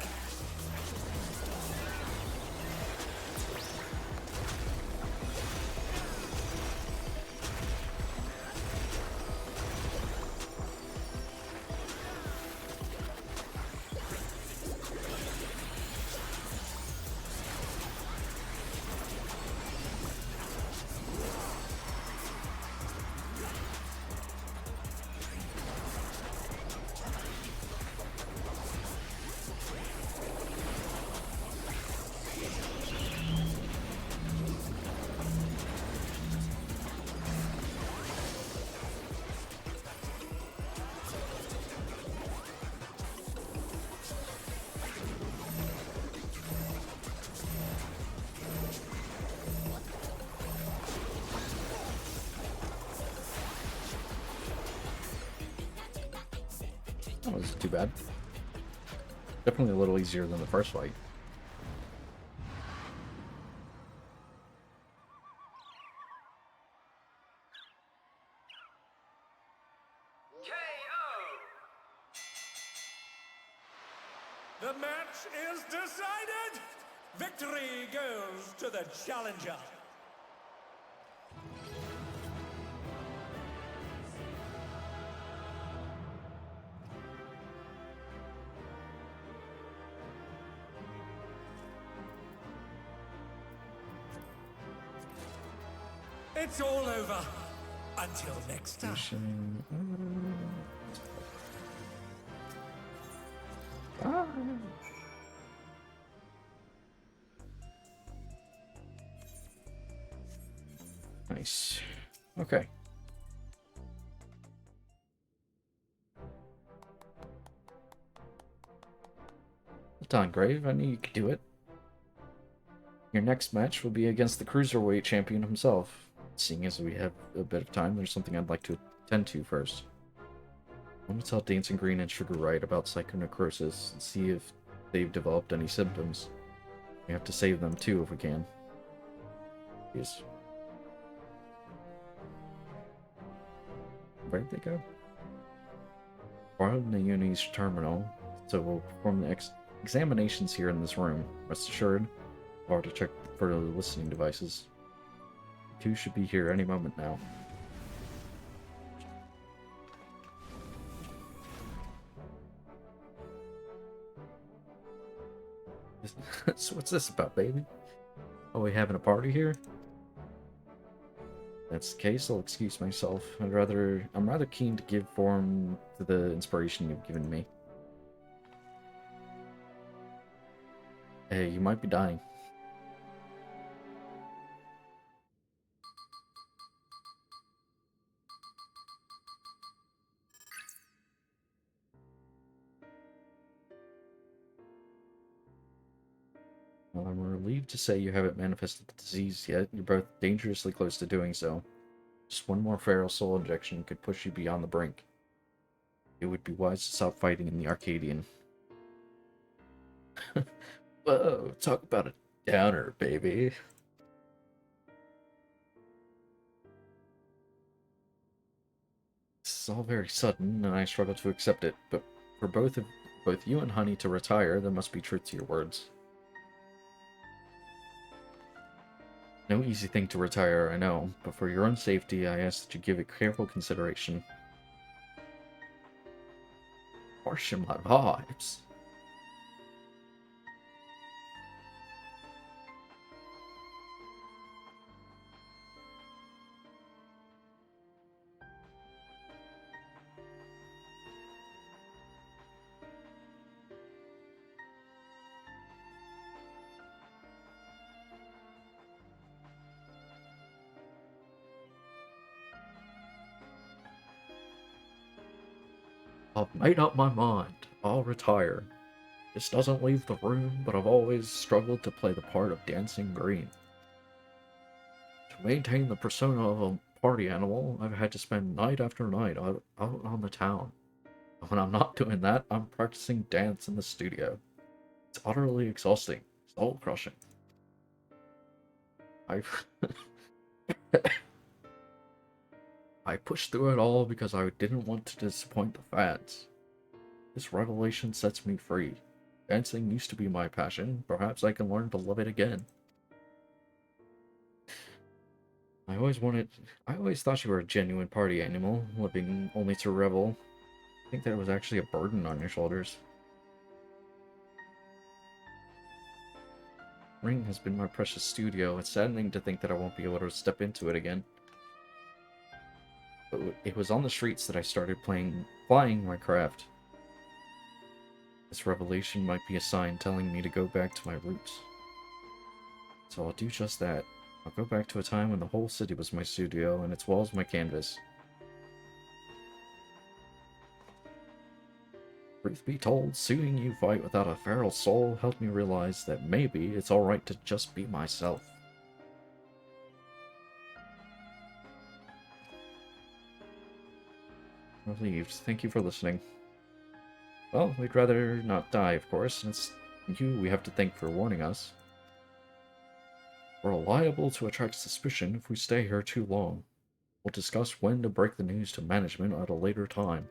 That wasn't too bad. Definitely a little easier than the first fight. The match is decided! Victory goes to the Challenger! It's all over. Until next time. Nice. Okay. Well done, Grave. I knew you could do it. Your next match will be against the Cruiserweight champion himself. Seeing as we have a bit of time, there's something I'd like to attend to first. I want to tell Dancing Green and Sugar Wright about psychonecrosis and see if they've developed any symptoms. We have to save them too if we can. Yes. Where'd they go? We're out in the Uni's terminal, so we'll perform the examinations here in this room. Rest assured, or to check for the listening devices. The two should be here any moment now. So what's this about, baby? Are we having a party here? If that's the case, I'll excuse myself. I'm rather keen to give form to the inspiration you've given me. Hey, you might be dying. Well, I'm relieved to say you haven't manifested the disease yet. You're both dangerously close to doing so. Just one more feral soul injection could push you beyond the brink. It would be wise to stop fighting in the Arcadian. Whoa, talk about a downer, baby. This is all very sudden, and I struggle to accept it, but for both you and Honey to retire, there must be truth to your words. No easy thing to retire, I know, but for your own safety, I ask that you give it careful consideration. Harsh in my vibes. I've made up my mind. I'll retire. This doesn't leave the room, but I've always struggled to play the part of Dancing Green. To maintain the persona of a party animal, I've had to spend night after night out on the town. And when I'm not doing that, I'm practicing dance in the studio. It's utterly exhausting, soul-crushing. I pushed through it all because I didn't want to disappoint the fans. This revelation sets me free. Dancing used to be my passion. Perhaps I can learn to love it again. I always thought you were a genuine party animal, living only to revel. I think that it was actually a burden on your shoulders. Ring has been my precious studio. It's saddening to think that I won't be able to step into it again. But it was on the streets that I started flying my craft. This revelation might be a sign telling me to go back to my roots. So I'll do just that. I'll go back to a time when the whole city was my studio and its walls my canvas. Truth be told, seeing you fight without a feral soul helped me realize that maybe it's alright to just be myself. Relieved. Thank you for listening. Well, we'd rather not die, of course, and it's you we have to thank for warning us. We're liable to attract suspicion if we stay here too long. We'll discuss when to break the news to management at a later time.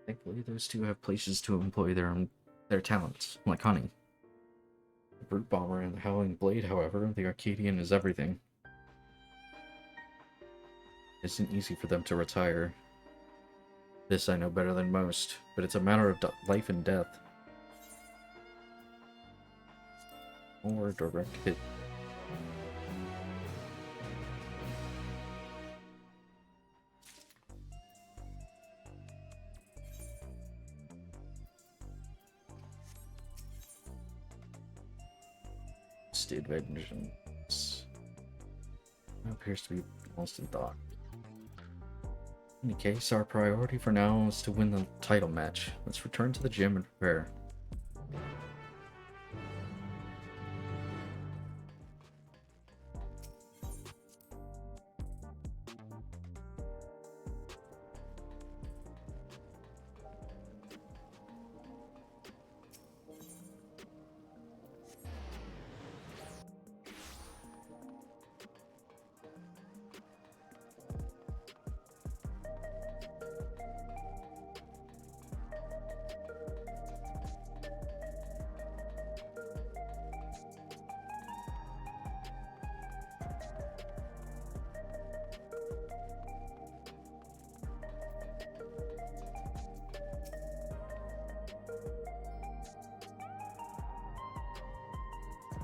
Thankfully, those two have places to employ their talents, like Honey. The Brute Bomber and the Howling Blade, however, the Arcadian is everything. It isn't easy for them to retire. This I know better than most, but it's a matter of life and death. Or direct hit. expected vengeance. That appears to be lost in thought. In any case, our priority for now is to win the title match. Let's return to the gym and prepare.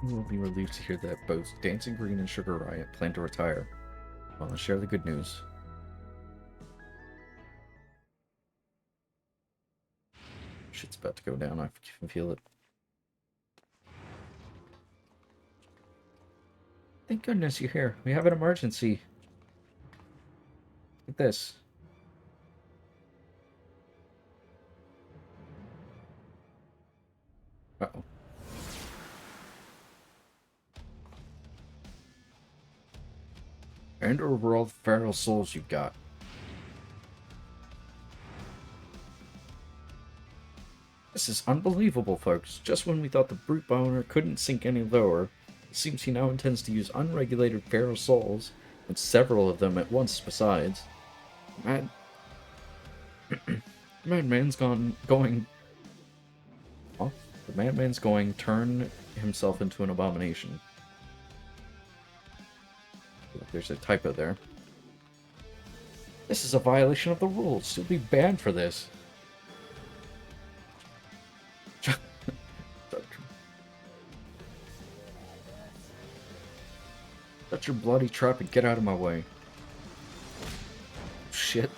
We will be relieved to hear that both Dancing Green and Sugar Riot plan to retire. Well, let's share the good news. Shit's about to go down, I can feel it. Thank goodness you're here. We have an emergency. Look at this. Uh-oh. And over all the feral souls you've got. This is unbelievable, folks. Just when we thought the brute bomber couldn't sink any lower, it seems he now intends to use unregulated feral souls, and several of them at once besides. Madman's going. Huh? The madman's going turn himself into an abomination. There's a typo there. This is a violation of the rules. You'll be banned for this. Shut your bloody trap and get out of my way. Shit.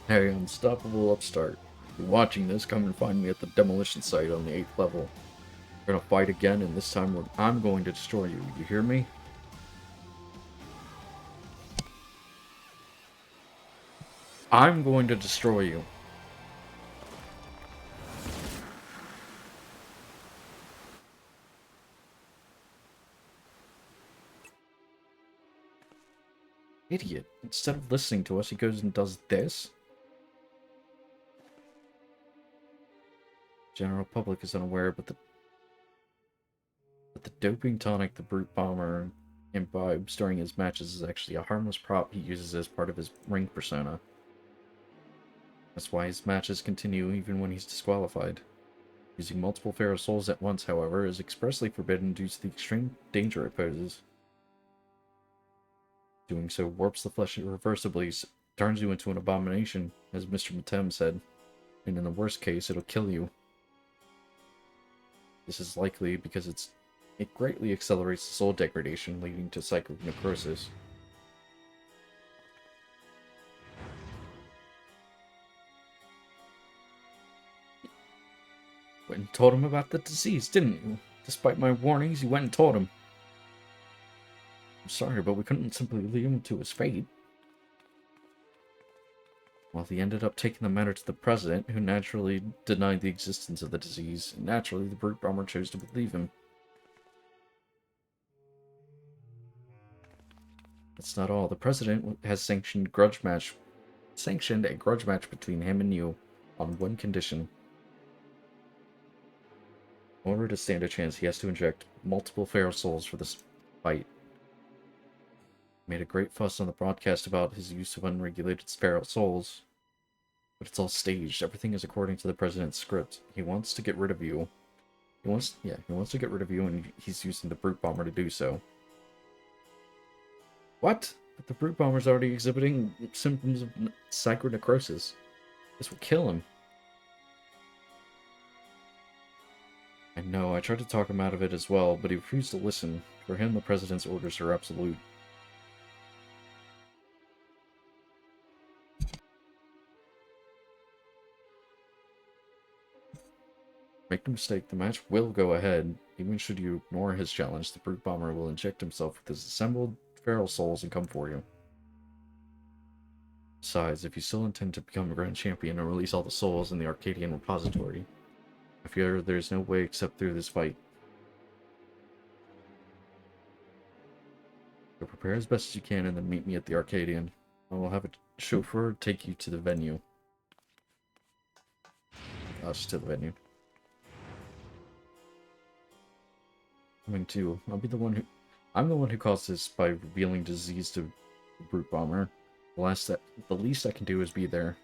Hey, unstoppable upstart. If you're watching this, come and find me at the demolition site on the 8th level. We're gonna fight again, and this time I'm going to destroy you. You hear me? I'm going to destroy you. Idiot. Instead of listening to us, he goes and does this? General public is unaware, but the doping tonic the brute bomber imbibes during his matches is actually a harmless prop he uses as part of his ring persona. That's why his matches continue even when he's disqualified. Using multiple feral souls at once, however, is expressly forbidden due to the extreme danger it poses. Doing so warps the flesh irreversibly, turns you into an abomination, as Mr. Matem said, and in the worst case, it'll kill you. This is likely because it greatly accelerates the soul degradation, leading to cyclic necrosis. Went and told him about the disease, didn't you? Despite my warnings, you went and told him. I'm sorry, but we couldn't simply leave him to his fate. Well, he ended up taking the matter to the president, who naturally denied the existence of the disease, and naturally the brute bomber chose to believe him. That's not all. The president has sanctioned a grudge match between him and you, on one condition. In order to stand a chance, he has to inject multiple feral souls for this fight. Made a great fuss on the broadcast about his use of unregulated feral souls. But it's all staged. Everything is according to the president's script. He wants to get rid of you. He wants to get rid of you, and he's using the brute bomber to do so. What? But the brute bomber's already exhibiting symptoms of psychonecrosis. This will kill him. I know, I tried to talk him out of it as well, but he refused to listen. For him, the president's orders are absolute. Make no mistake, the match will go ahead. Even should you ignore his challenge, the Brute Bomber will inject himself with his assembled feral souls and come for you. Besides, if you still intend to become a Grand Champion and release all the souls in the Arcadian repository, I fear there's no way except through this fight. So prepare as best as you can and then meet me at the Arcadian. I will have a chauffeur take you to the venue. Us to the venue. Coming too. I'm the one who caused this by revealing disease to the Brute Bomber. The least I can do is be there.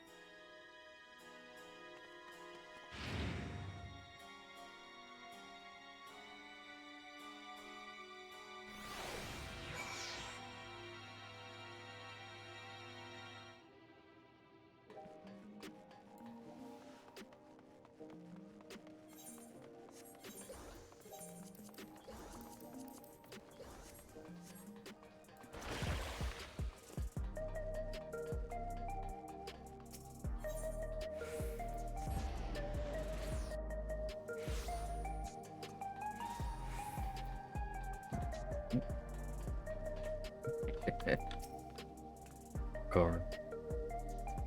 Car.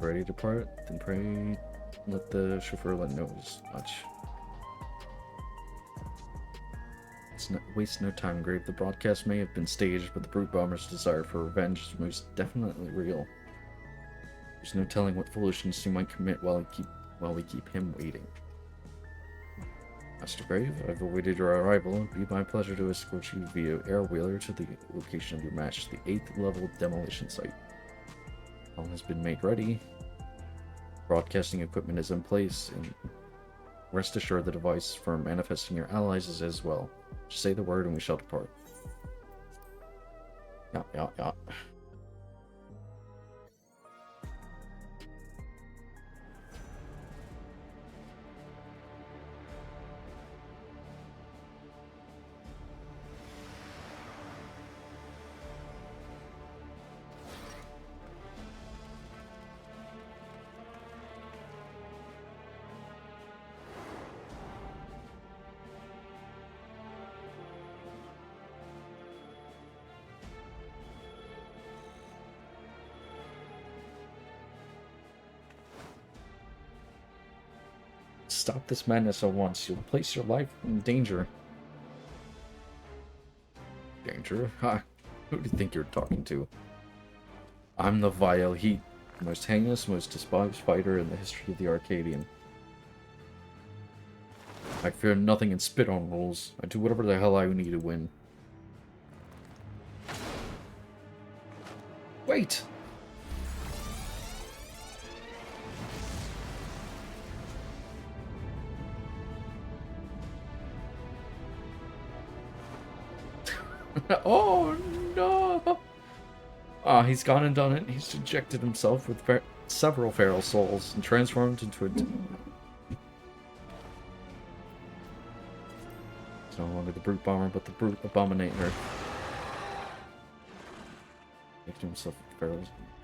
Ready to depart? Then pray let the chauffeur know as much. Waste no time, Grave. The broadcast may have been staged, but the Brute Bomber's desire for revenge is most definitely real. There's no telling what foolishness he might commit while we keep him waiting. Master Grave, I've awaited your arrival. It would be my pleasure to escort you via air-wheeler to the location of your match, the 8th level demolition site. All has been made ready. Broadcasting equipment is in place, and rest assured the device for manifesting your allies is as well. Just say the word and we shall depart. Yeah. Stop this madness at once. You'll place your life in danger. Danger? Ha! Who do you think you're talking to? I'm the Vile Heat, the most heinous, most despised fighter in the history of the Arcadian. I fear nothing and spit on rules. I do whatever the hell I need to win. Wait! Oh no! Ah, he's gone and done it. He's injected himself with several feral souls and transformed into a... It's no longer the Brute Bomber, but the Brute Abominator. Injected himself with feral,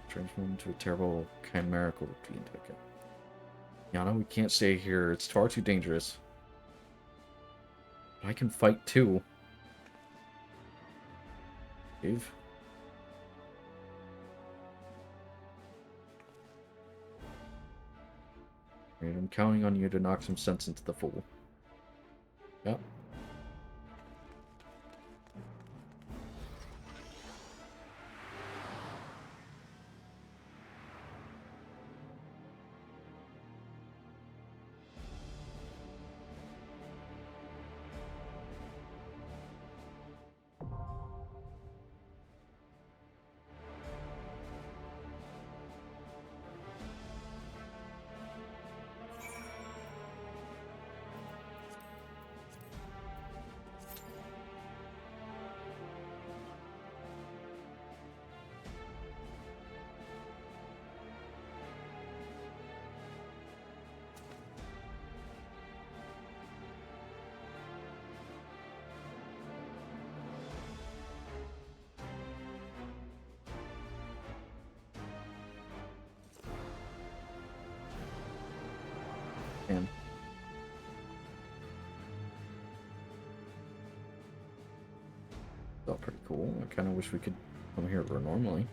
transformed into a terrible chimerical fiend. Okay. Yana, we can't stay here. It's far too dangerous. I can fight too. Dave? Right, I'm counting on you to knock some sense into the fool. Yep. cool. I kind of wish we could come here normally.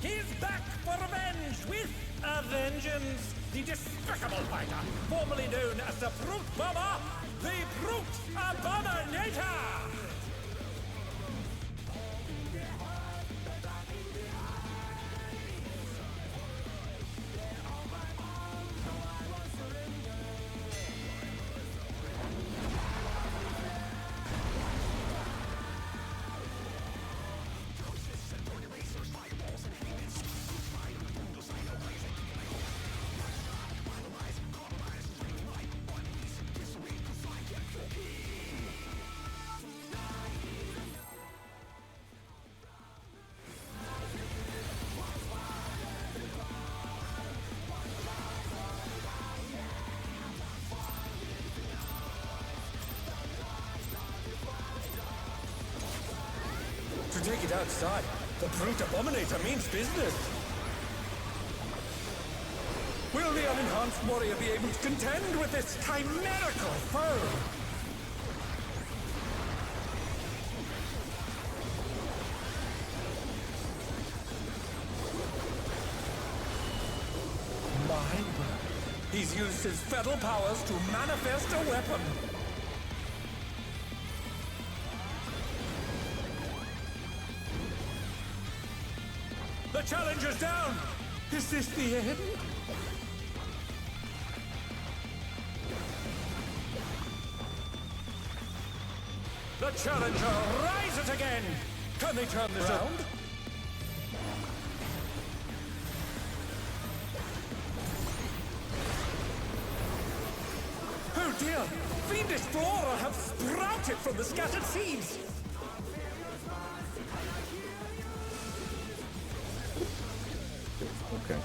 He's back for revenge with a vengeance. The despicable fighter, formerly known as the Brute Bomber, the Brute Abominator! To take it outside, the Brute Abominator means business. Will the unenhanced warrior be able to contend with this chimerical foe? My word. He's used his fetal powers to manifest a weapon. The challenger's down! Is this the end? The challenger rises again! Can they turn this around? Oh dear! Fiendish flora have sprouted from the scattered seeds! Okay.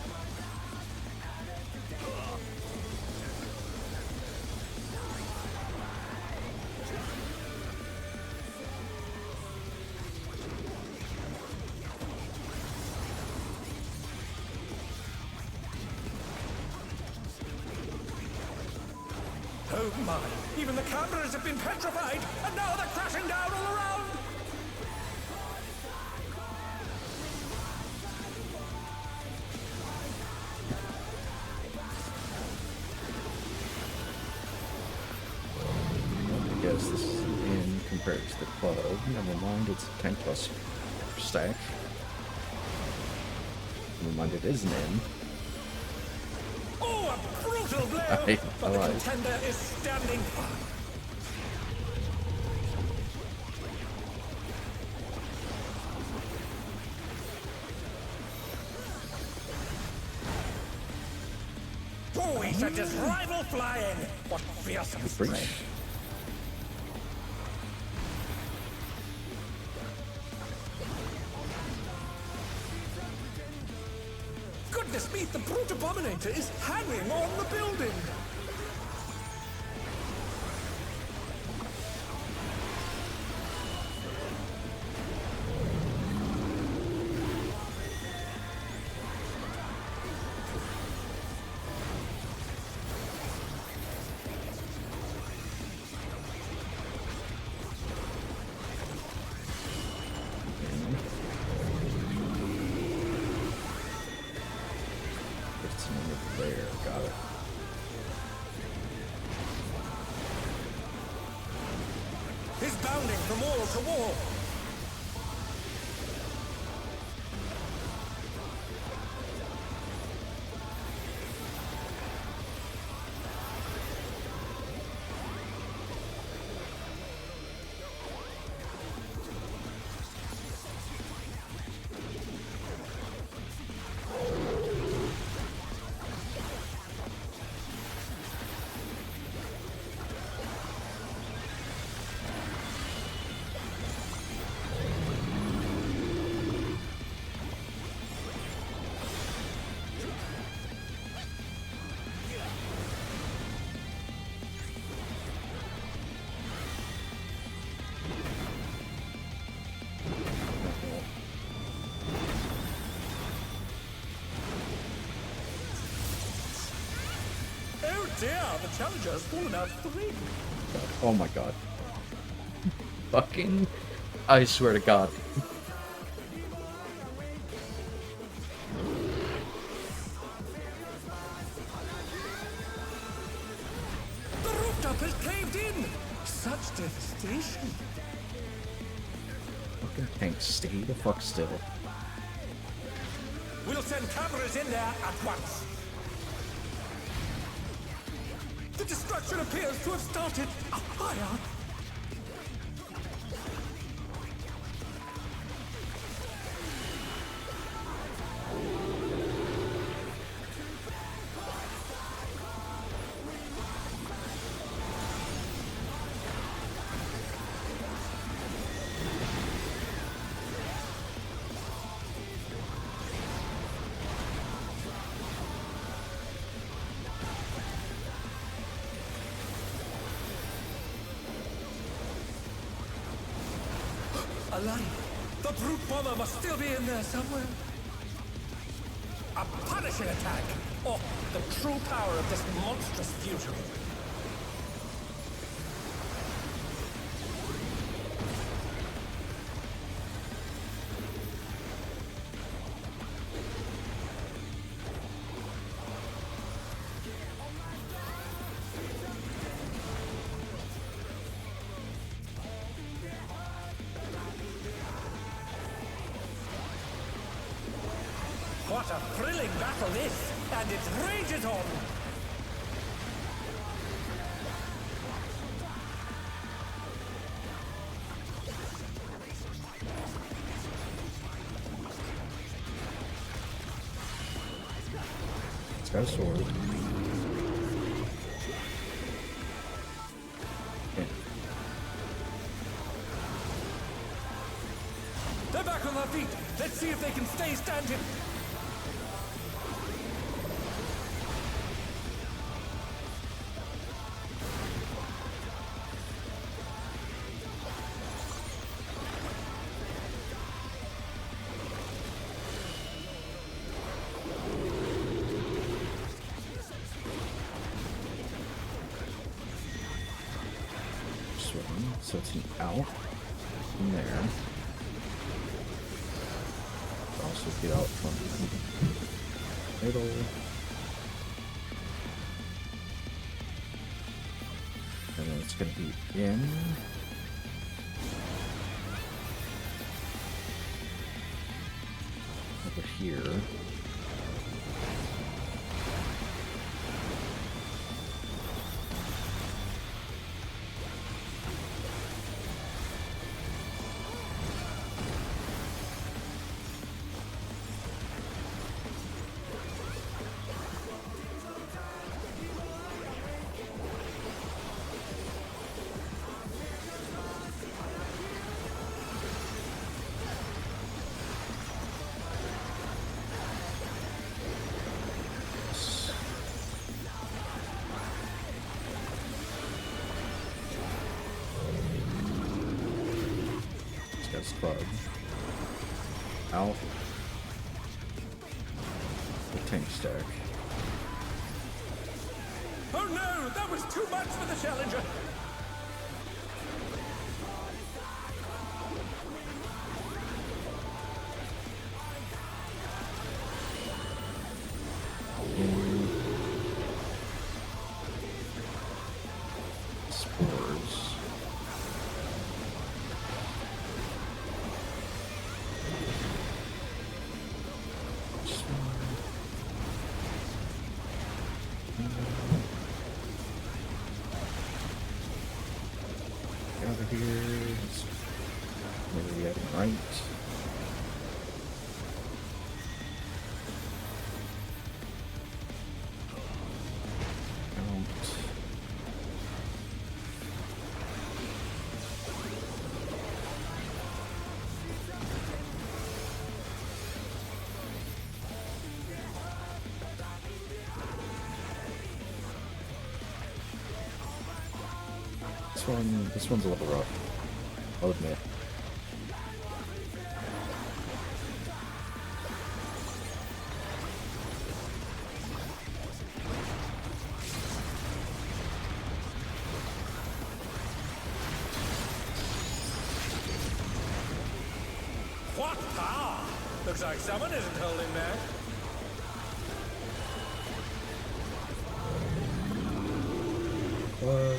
Oh my! Even the cameras have been petrified, and now they're crashing down all around! I guess this is an inn compared to the club. Never mind, it's a 10 plus stack. Never mind, it is an inn. Oh, a brutal blow! But the contender is standing firm. Oh, he sent his rival flying! What fearsome strength! Goodness me, the Brute Abominator is hanging on the building! There, got it. He's bounding from wall to wall. dear, the challenger has fallen out 3. Oh my god. Fucking. I swear to god. The rooftop has caved in! Such devastation. Fucking tank, stay the fuck still. We'll send cameras in there at once. The destruction appears to have started a fire. Alive. The brute bomber must still be in there somewhere. A punishing attack! Or the true power of this monstrous fusion. What a thrilling battle this! And it rages on! It's got a sword. Okay. They're back on their feet! Let's see if they can stay standing! So it's an out from there. Also get out from the middle. And then it's going to be in. Over here. Club out the tank stack. Oh no! That was too much for the challenger! Spores. Over here. Maybe we have it right. This one's a little rough, I'll admit. What power! Looks like someone isn't holding back. Club.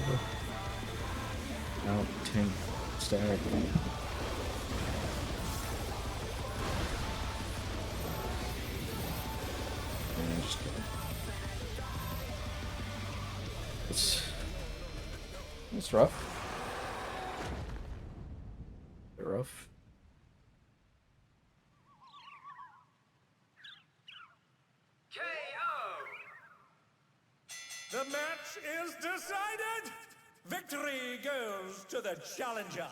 Out 10 stack. And just it's rough. Bit rough. The match is decided! Victory goes to the challenger!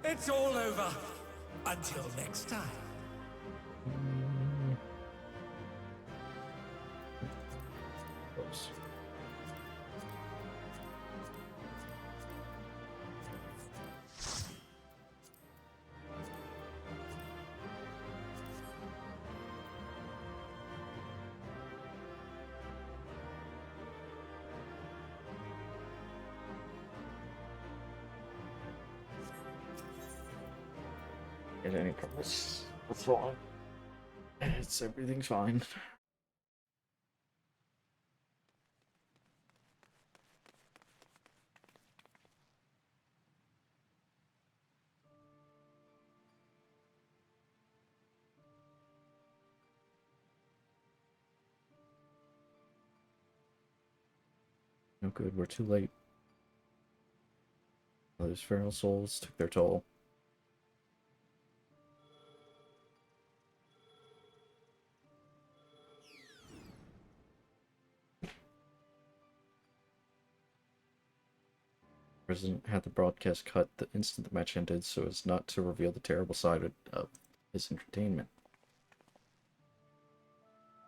It's all over. Until next time. Close. Get any problems? What's wrong? Everything's fine. No good, we're too late. Those feral souls took their toll. The President had the broadcast cut the instant the match ended so as not to reveal the terrible side of his entertainment.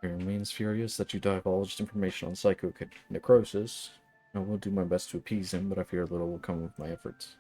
He remains furious that you divulged information on psycho necrosis. I will do my best to appease him, but I fear little will come of my efforts.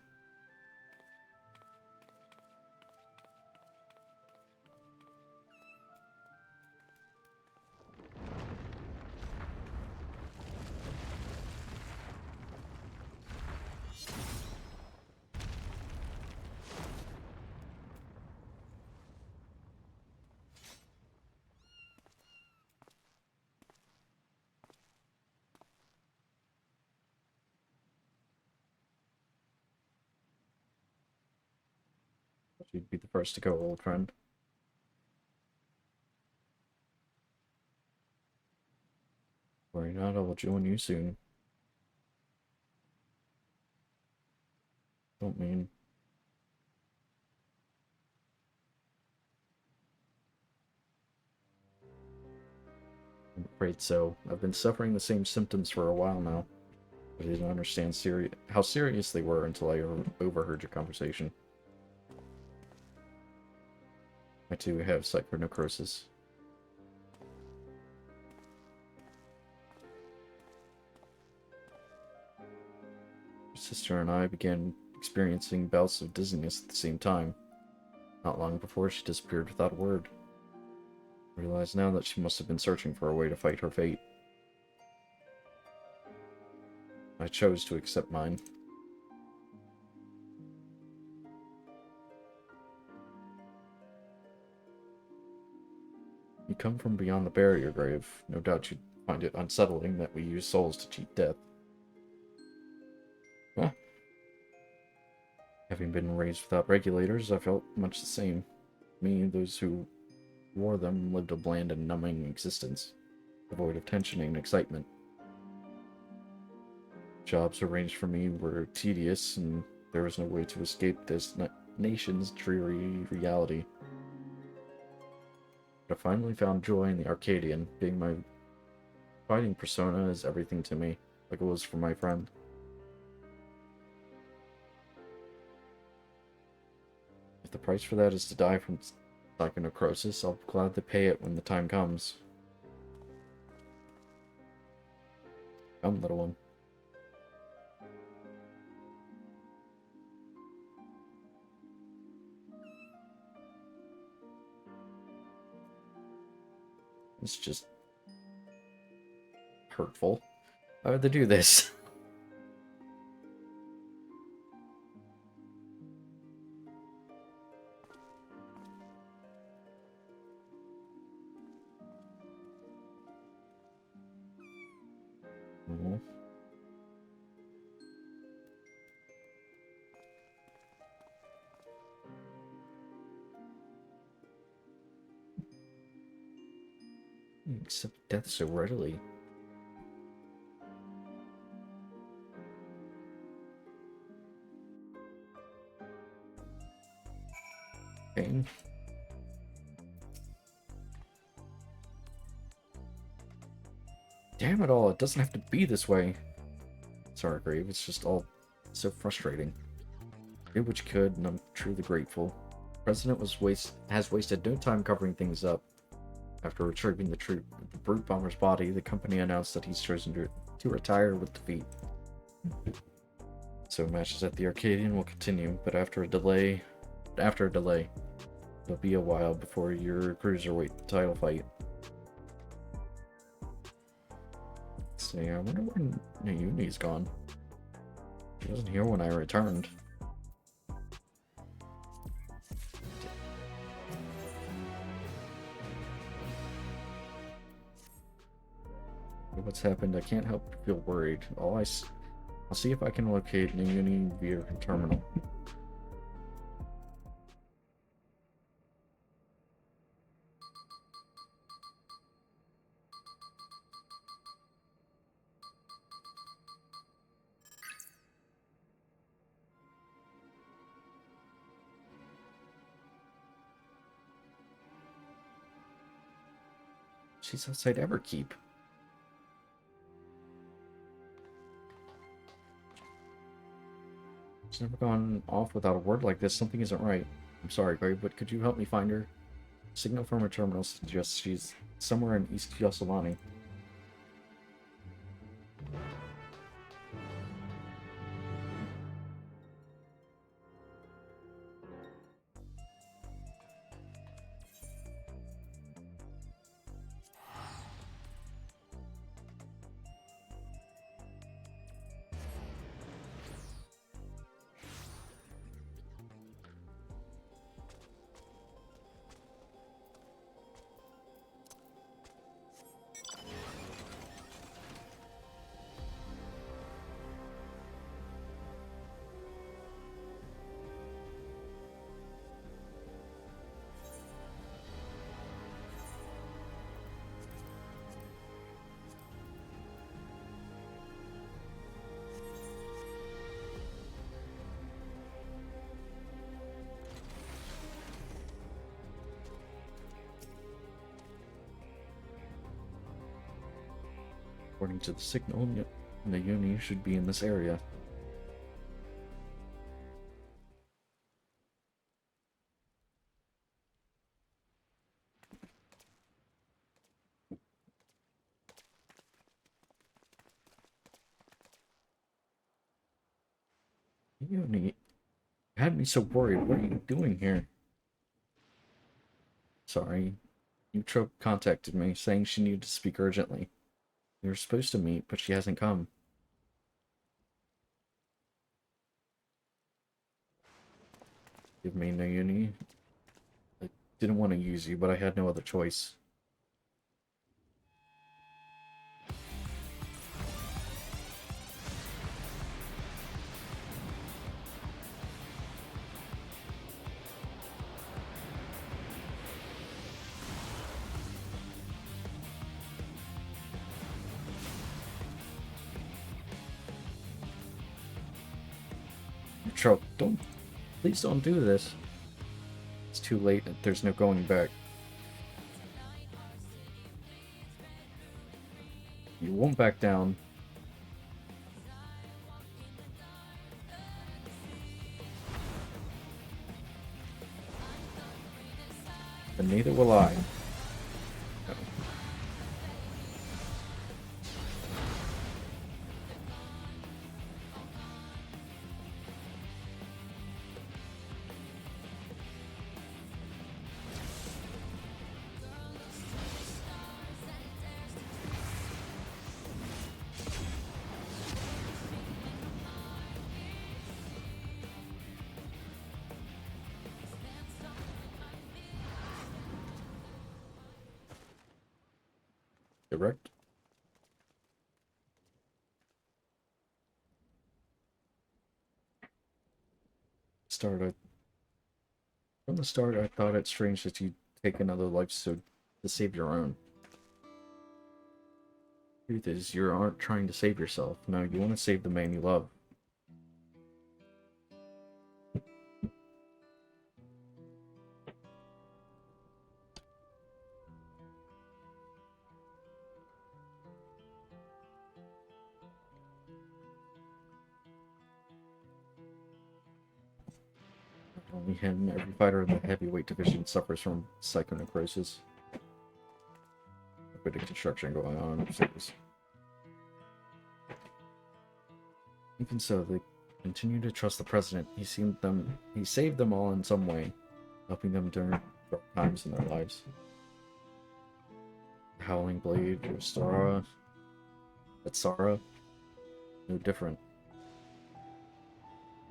You'd be the first to go, old friend. Worry not, I will join you soon. Don't mean. I'm afraid so. I've been suffering the same symptoms for a while now, but I didn't understand how serious they were until I overheard your conversation. I too have psychonecrosis. My sister and I began experiencing bouts of dizziness at the same time. Not long before, she disappeared without a word. I realize now that she must have been searching for a way to fight her fate. I chose to accept mine. You come from beyond the barrier grave. No doubt you'd find it unsettling that we use souls to cheat death. Huh? Having been raised without regulators, I felt much the same. Me, those who wore them, lived a bland and numbing existence, devoid of tension and excitement. Jobs arranged for me were tedious, and there was no way to escape this nation's dreary reality. But I finally found joy in the Arcadian. Being my fighting persona is everything to me, like it was for my friend. If the price for that is to die from psychonecrosis, I'll gladly pay it when the time comes. Come, little one. It's just hurtful. Why would they do this? Mhm. Accept death so readily. Okay. Damn it all, it doesn't have to be this way. Sorry, Grave, it's just all so frustrating. You did what you could, and I'm truly grateful. The President has wasted no time covering things up. After retrieving the brute bomber's body, the company announced that he's chosen to retire with defeat. So matches at the Arcadian will continue, but after a delay, it'll be a while before your cruiserweight title fight. Let's see, I wonder where Nayuni's gone. She wasn't here when I returned. What's happened? I can't help but feel worried. I'll see if I can locate Nayuni via terminal. She's outside Everkeep. She's never gone off without a word like this. Something isn't right. I'm sorry, Grave, but could you help me find her? Signal from her terminal suggests she's somewhere in East Yosemite. According to the signal, Nayuni should be in this area. Nayuni, you had me so worried. What are you doing here? Sorry. Eutrope contacted me, saying she needed to speak urgently. We were supposed to meet, but she hasn't come. Give me Nayuni. I didn't want to use you, but I had no other choice. Eutrope, please don't do this. It's too late. There's no going back. You won't back down. And neither will I. No. From the start, I thought it strange that you take another life to save your own. Truth is, you aren't trying to save yourself. No, you want to save the man you love. Not only him, every fighter in the heavyweight division suffers from psychonecrosis. A bit of construction going on upstairs. Even so, they continue to trust the president. He saved them all in some way, helping them during dark times in their lives. The Howling Blade, or Sara, no different.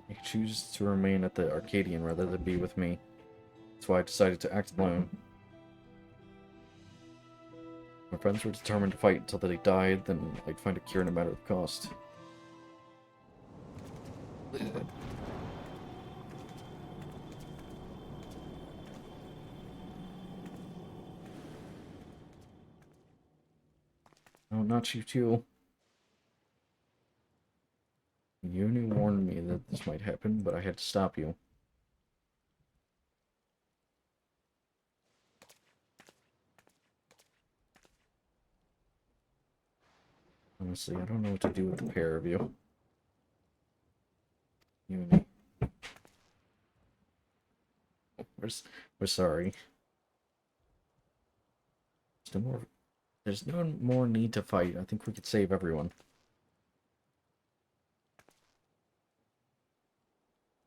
I choose to remain at the Arcadian rather than be with me. That's why I decided to act alone. My friends were determined to fight until they died, then I'd find a cure no matter the cost. No, not you too. You warned me that this might happen, but I had to stop you. Honestly, I don't know what to do with the pair of you. You and me. We're sorry. There's no more need to fight. I think we could save everyone.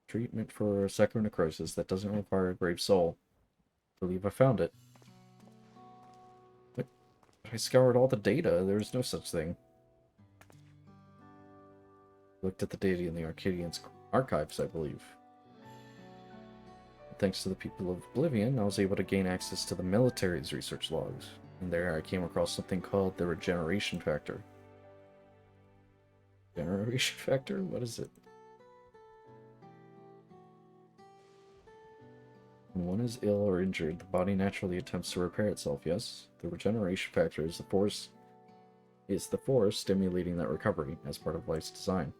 Treatment for psychonecrosis that doesn't require a brave soul. I believe I found it. But I scoured all the data. There is no such thing. Looked at the data in the Arcadian's archives, I believe. Thanks to the people of Oblivion, I was able to gain access to the military's research logs. And there I came across something called the regeneration factor. Regeneration factor? What is it? When one is ill or injured, the body naturally attempts to repair itself, yes? The regeneration factor is the force stimulating that recovery as part of life's design.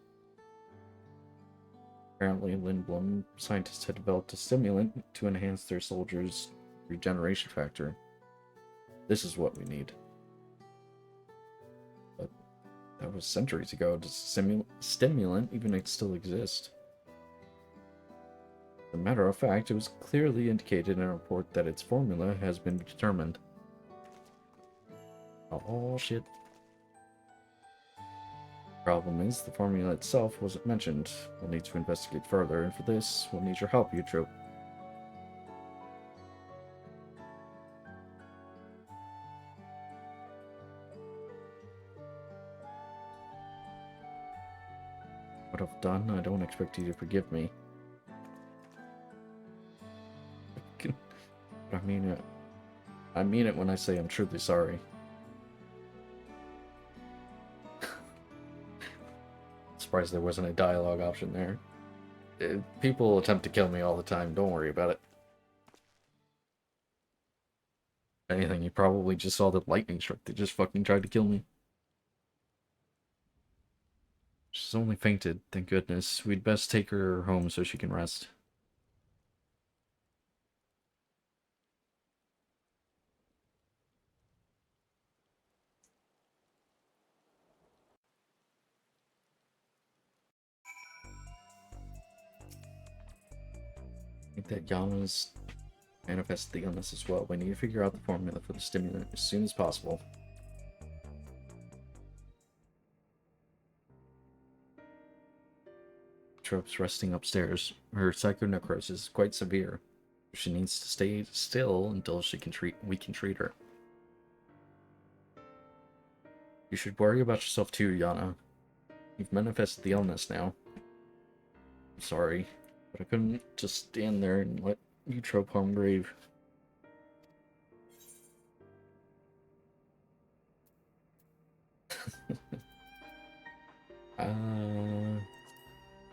Apparently, Lindblom scientists had developed a stimulant to enhance their soldiers' regeneration factor. This is what we need. But that was centuries ago. Does stimulant even still exist? As a matter of fact, it was clearly indicated in a report that its formula has been determined. Oh shit. Problem is, the formula itself wasn't mentioned. We'll need to investigate further, and for this, we'll need your help, Utro. What I've done, I don't expect you to forgive me. But I mean it. I mean it when I say I'm truly sorry. Surprised there wasn't a dialogue option there. People attempt to kill me all the time, don't worry about it. If anything, you probably just saw the lightning strike. They just fucking tried to kill me. She's only fainted, thank goodness. We'd best take her home so she can rest. I think that Yama's manifested the illness as well. We need to figure out the formula for the stimulant as soon as possible. Trope's resting upstairs. Her psychonecrosis is quite severe. She needs to stay still until we can treat her. You should worry about yourself too, Yana. You've manifested the illness now. I'm sorry, but I couldn't just stand there and let you trope harm grave.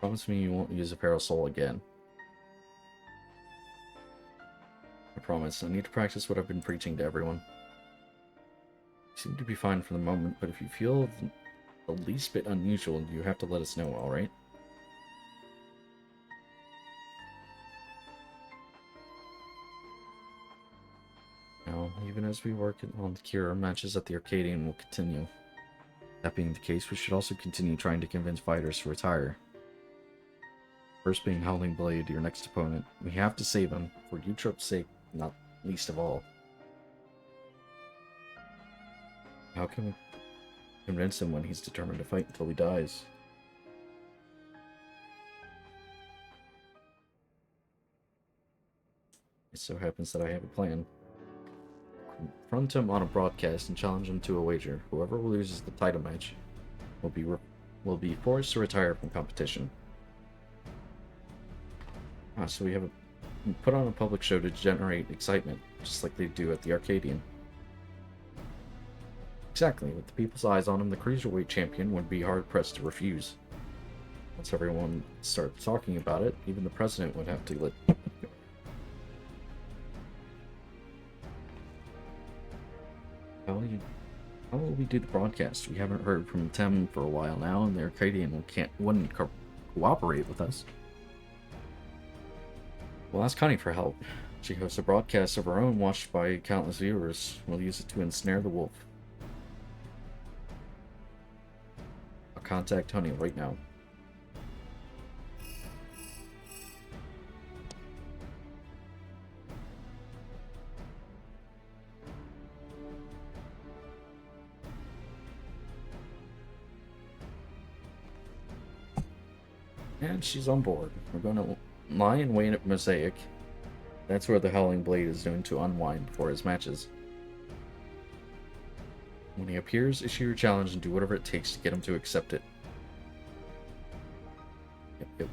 Promise me you won't use a parasol again. I promise, I need to practice what I've been preaching to everyone. You seem to be fine for the moment, but if you feel the least bit unusual, you have to let us know, alright? Now, even as we work on the cure, matches at the Arcadian will continue. That being the case, we should also continue trying to convince fighters to retire. First being Howling Blade, your next opponent. We have to save him, for Eutrope's sake, not least of all. How can we convince him when he's determined to fight until he dies? It so happens that I have a plan. Confront him on a broadcast and challenge him to a wager. Whoever loses the title match will be forced to retire from competition. So we put on a public show to generate excitement, just like they do at the Arcadian. Exactly, with the people's eyes on him, the Cruiserweight champion would be hard-pressed to refuse. Once everyone starts talking about it, even the president would have to let... How will we do the broadcast? We haven't heard from Tem for a while now, and the Arcadian wouldn't cooperate with us. We'll ask Connie for help. She hosts a broadcast of her own watched by countless viewers. We'll use it to ensnare the wolf. I'll contact Honey right now. And she's on board. We're going to lie in wait at Mosaic. That's where the Howling Blade is known to unwind before his matches. When he appears, issue your challenge and do whatever it takes to get him to accept it. Yep.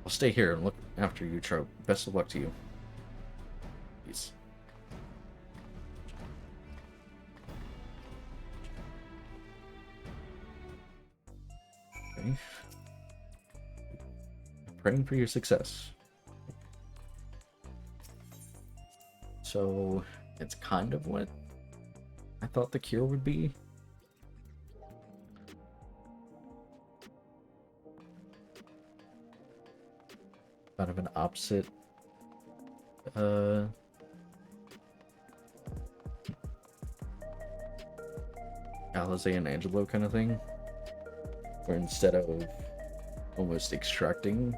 I'll stay here and look after you, Trope. Best of luck to you. Peace. Okay. I'm praying for your success. So, it's kind of what I thought the cure would be. Kind of an opposite Alizé and Angelo kind of thing, where instead of almost extracting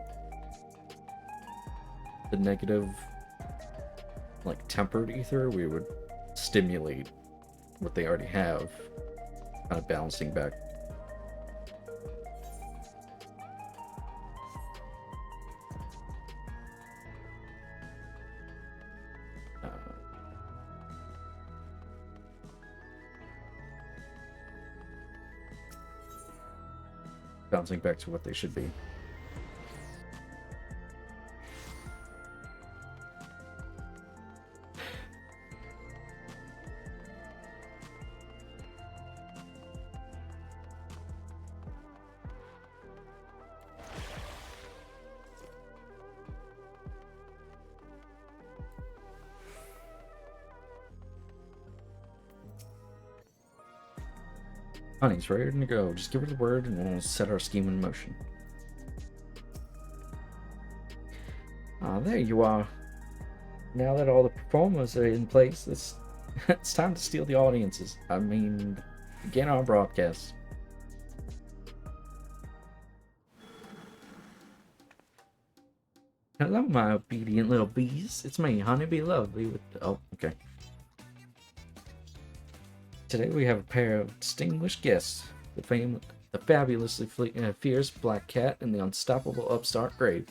the negative, like tempered ether, we would stimulate what they already have, kind of balancing back. Bouncing back to what they should be. Honey's ready to go. Just give her the word and we'll set our scheme in motion. Ah, there you are. Now that all the performers are in place, it's time to steal the audiences. I mean, begin our broadcast. Hello, my obedient little bees. It's me, Honeybee Lovely with... Oh, okay. Today we have a pair of distinguished guests, the fabulously fierce Black Cat and the unstoppable upstart Grave.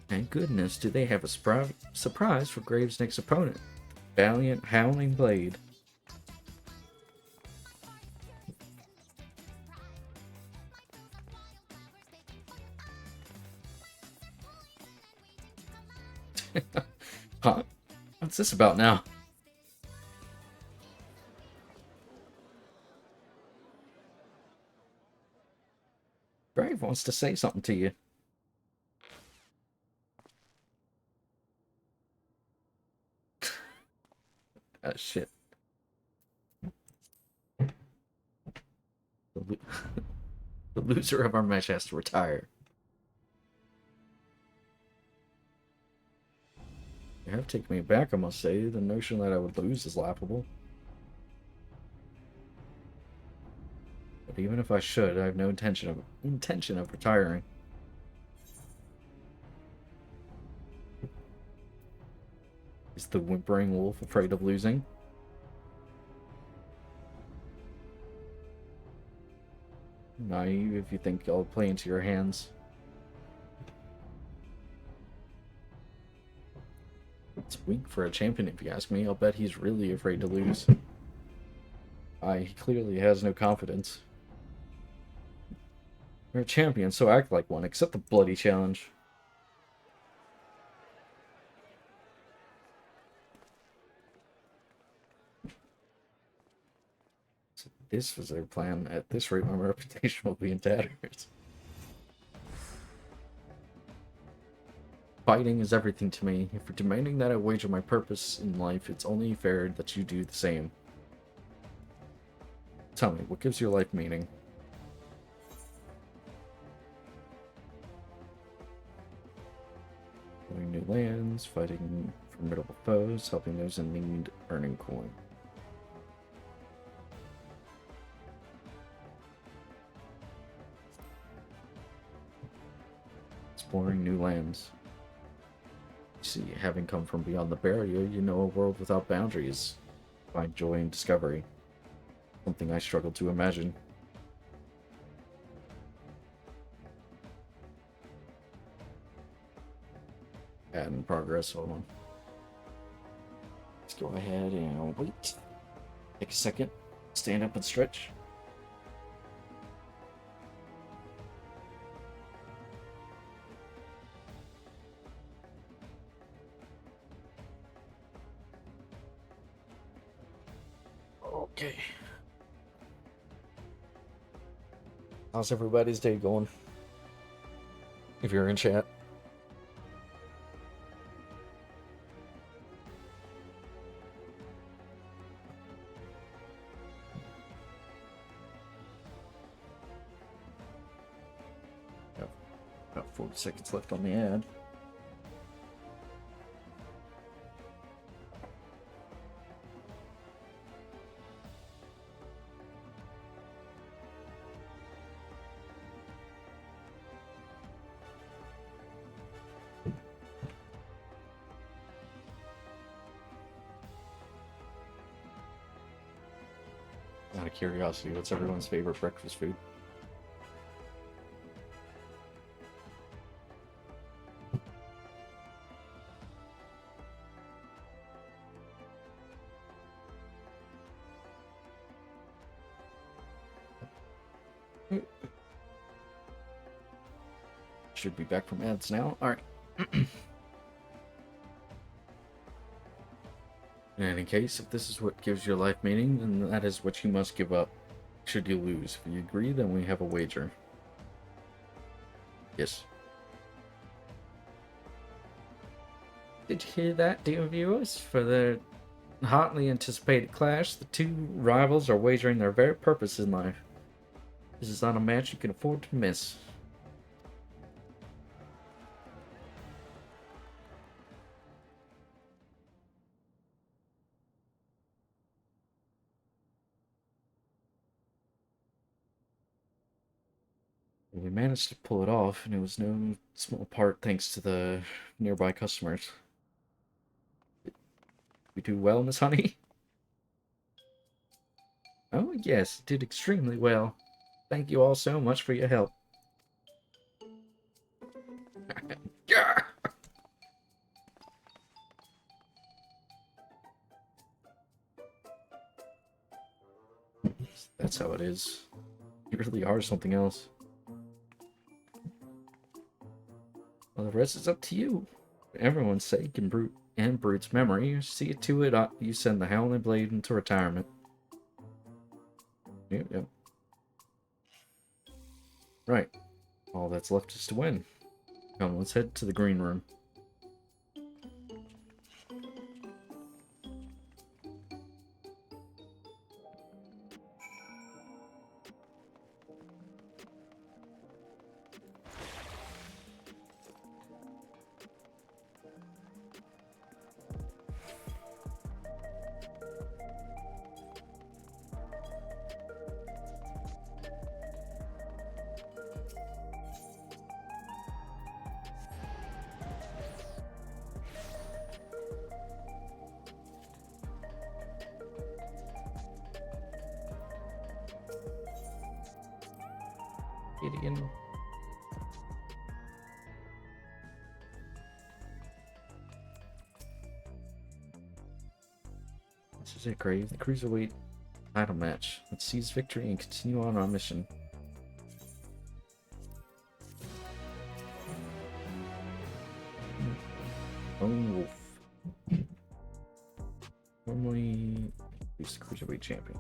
And goodness, do they have a surprise for Grave's next opponent, valiant Howling Blade. Huh? What's this about now? Grave wants to say something to you. the loser of our match has to retire. You have taken me back, I must say. The notion that I would lose is laughable. But even if I should, I have no intention of retiring. Is the whimpering wolf afraid of losing? Naive if you think I'll play into your hands. It's weak for a champion, if you ask me. I'll bet he's really afraid to lose. He clearly has no confidence. You're a champion, so act like one. Accept the bloody challenge. So this was their plan. At this rate, my reputation will be in tatters. Fighting is everything to me. If you're demanding that I wager my purpose in life, it's only fair that you do the same. Tell me, what gives your life meaning? Going new lands, fighting formidable foes, helping those in need, earning coin. Exploring new lands. See, having come from beyond the barrier, you know a world without boundaries. Find joy in discovery. Something I struggle to imagine. Add in progress, hold on. Let's go ahead and wait. Take a second. Stand up and stretch. Okay. How's everybody's day going? If you're in chat. Got about 40 seconds left on the ad. Out of curiosity, what's everyone's favorite breakfast food? Should be back from ads now. Alright. In any case, if this is what gives your life meaning, then that is what you must give up. Should you lose? If you agree, then we have a wager. Yes. Did you hear that, dear viewers? For the hotly anticipated clash, the two rivals are wagering their very purpose in life. This is not a match you can afford to miss. We managed to pull it off, and it was no small part thanks to the nearby customers. We do well, Miss Honey? Oh, yes, did extremely well. Thank you all so much for your help. Yeah! That's how it is. You really are something else. Well, the rest is up to you. For everyone's sake and Brute's memory, see it to it you send the Howling Blade into retirement. Yep. Right. All that's left is to win. Come, let's head to the green room. Arcadian. This is it, Crave. The Cruiserweight title match. Let's seize victory and continue on our mission. Lone Wolf. Normally, he's the Cruiserweight champion.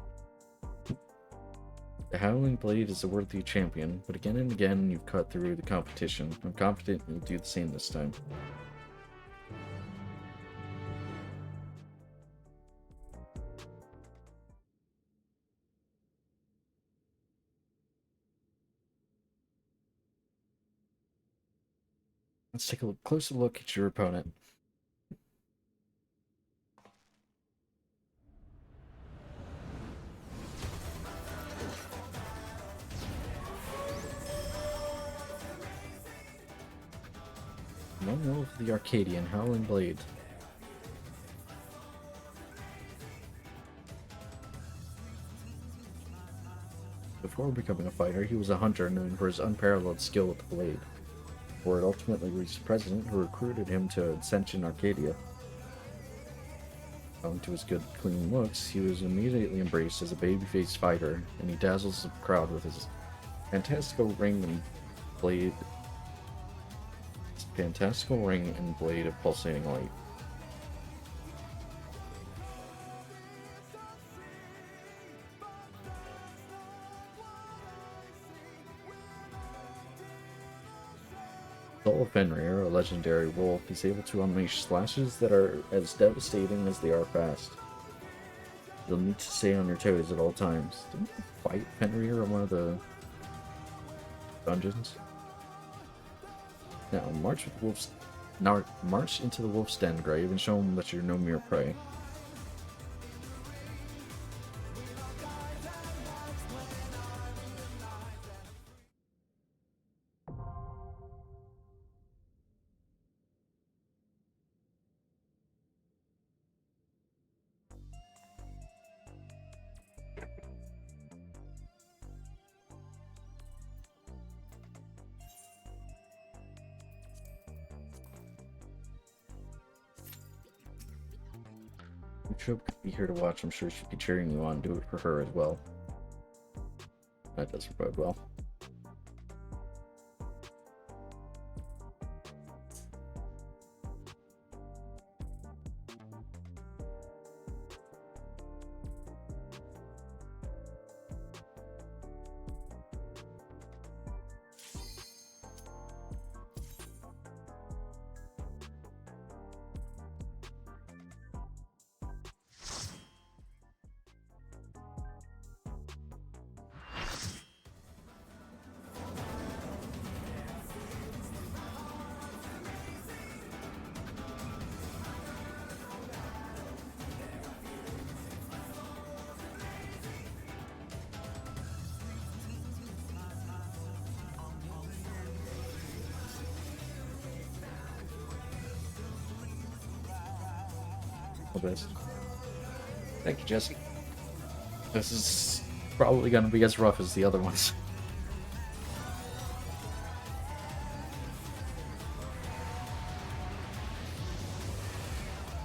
The Howling Blade is a worthy champion, but again and again you've cut through the competition. I'm confident you'll do the same this time. Let's take a closer look at your opponent. Lone Wolf the Arcadian, Howling Blade. Before becoming a fighter, he was a hunter known for his unparalleled skill with the blade. Where it ultimately reached the president, who recruited him to Ascension Arcadia. Owing to his good, clean looks, he was immediately embraced as a babyface fighter, and he dazzles the crowd with his fantastical ring and blade of pulsating light. Soul of Fenrir, a legendary wolf, is able to unleash slashes that are as devastating as they are fast. You'll need to stay on your toes at all times. Didn't you fight Fenrir in one of the dungeons? Now, march into the wolf's den, Grave, and show him that you're no mere prey. Trope could be here to watch. I'm sure she'd be cheering you on. Do it for her as well. That does bode well. This. Thank you, Jesse. This is probably going to be as rough as the other ones.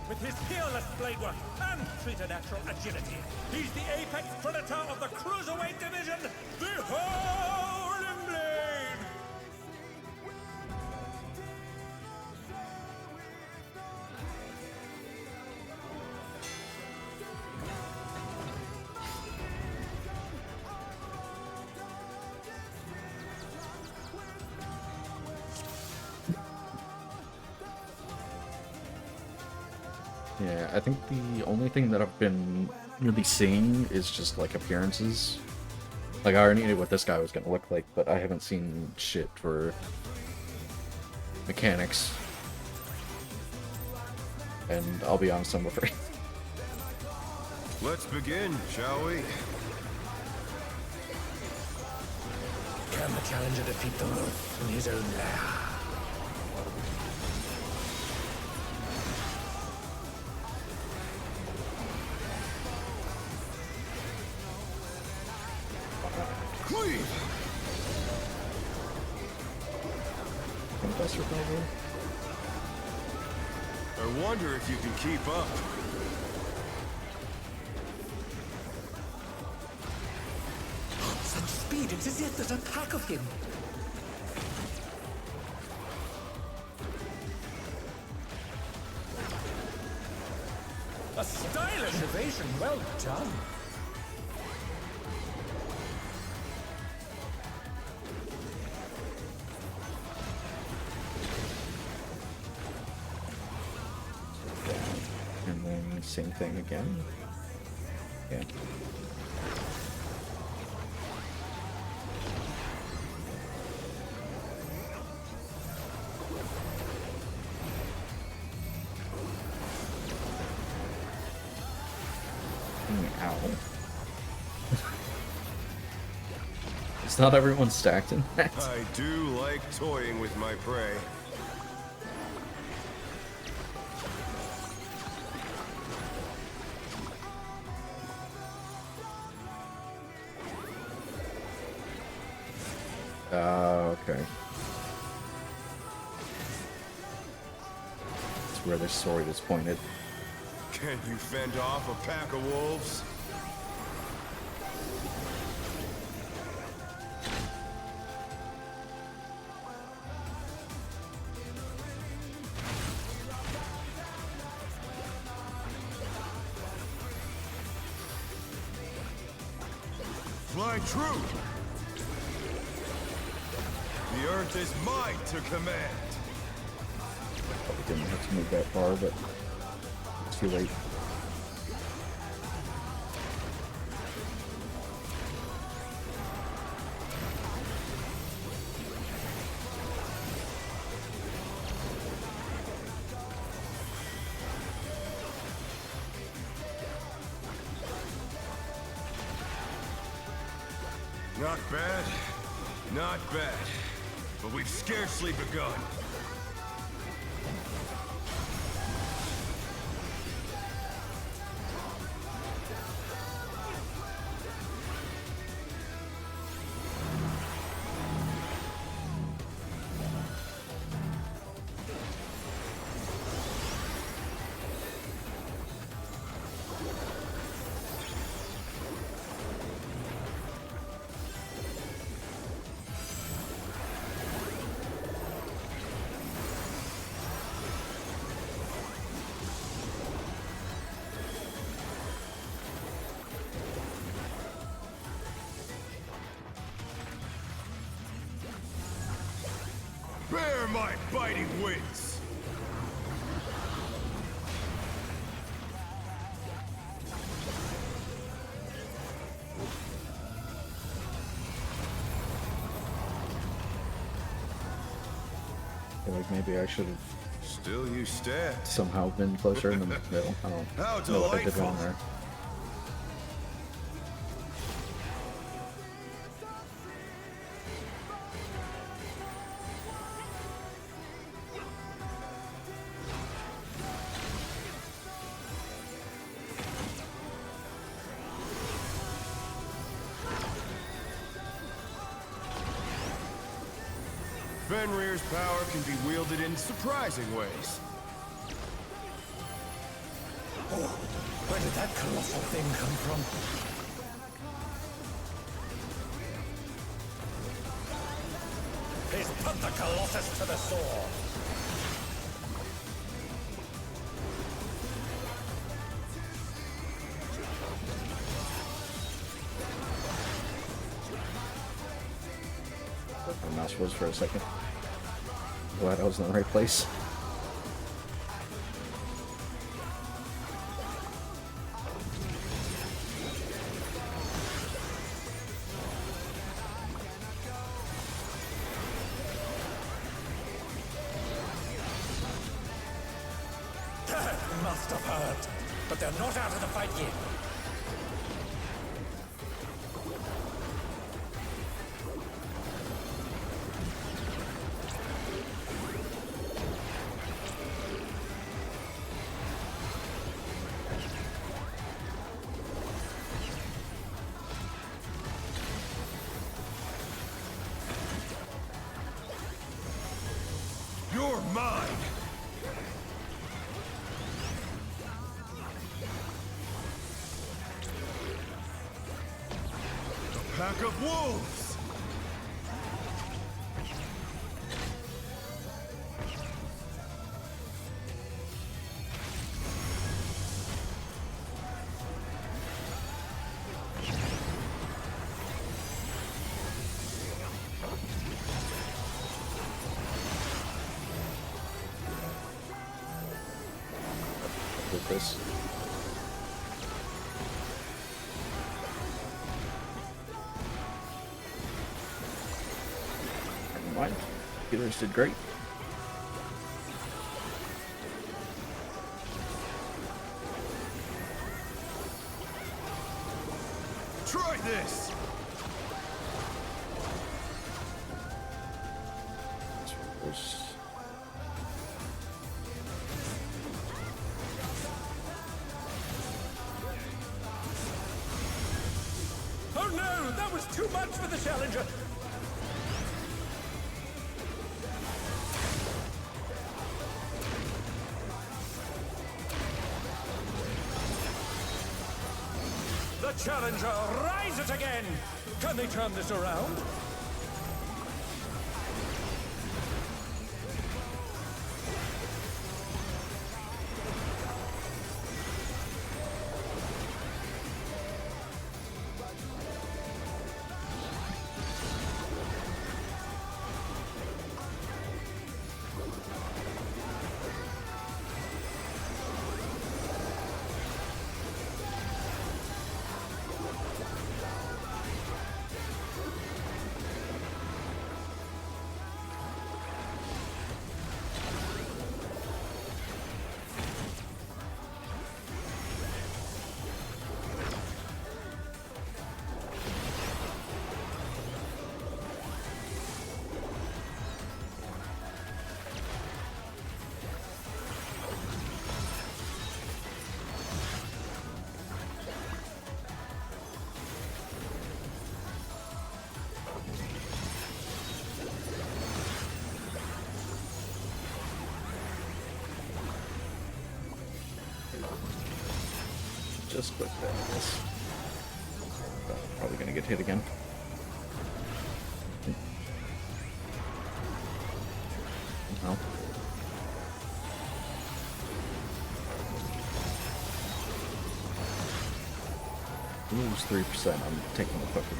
With his peerless blade work and preternatural agility, he's the apex predator of the Cruiserweight division, the Howling Blade! Yeah, I think the only thing that I've been really seeing is just like appearances. Like I already knew what this guy was gonna look like, but I haven't seen shit for mechanics. And I'll be honest, I'm afraid. Let's begin, shall we? Can the challenger defeat the wolf in his own lair? faster, probably. I wonder if you can keep up. Such speed, it's as if there's a pack of him. A stylish evasion, well done. And then same thing again. Yeah. Ow. It's not everyone stacked in that. I do like toying with my prey. Okay. That's where the sword is pointed. Can you fend off a pack of wolves? Fly true! The earth is mine to command! Probably didn't have to move that far, but it's too late. Not bad. Not bad. But we've scarcely begun. Bear my biting wings! I feel like maybe I should have Still you stand. somehow been closer in the middle. I don't How know what I did delightful. wrong there. Fenrir's power can be wielded in surprising ways. Oh, where did that colossal thing come from? He's put the Colossus to the sword. My mouse was for a second. Glad I was in the right place. Must have hurt, but they're not out of the fight yet. pack of wolves! With this. Never mind. Healers did great. Try this! There's Oh no, that was too much for the challenger. The challenger rises again. Can they turn this around? just click that. Probably gonna get hit again. No. Lose 3%. I'm taking the fucking.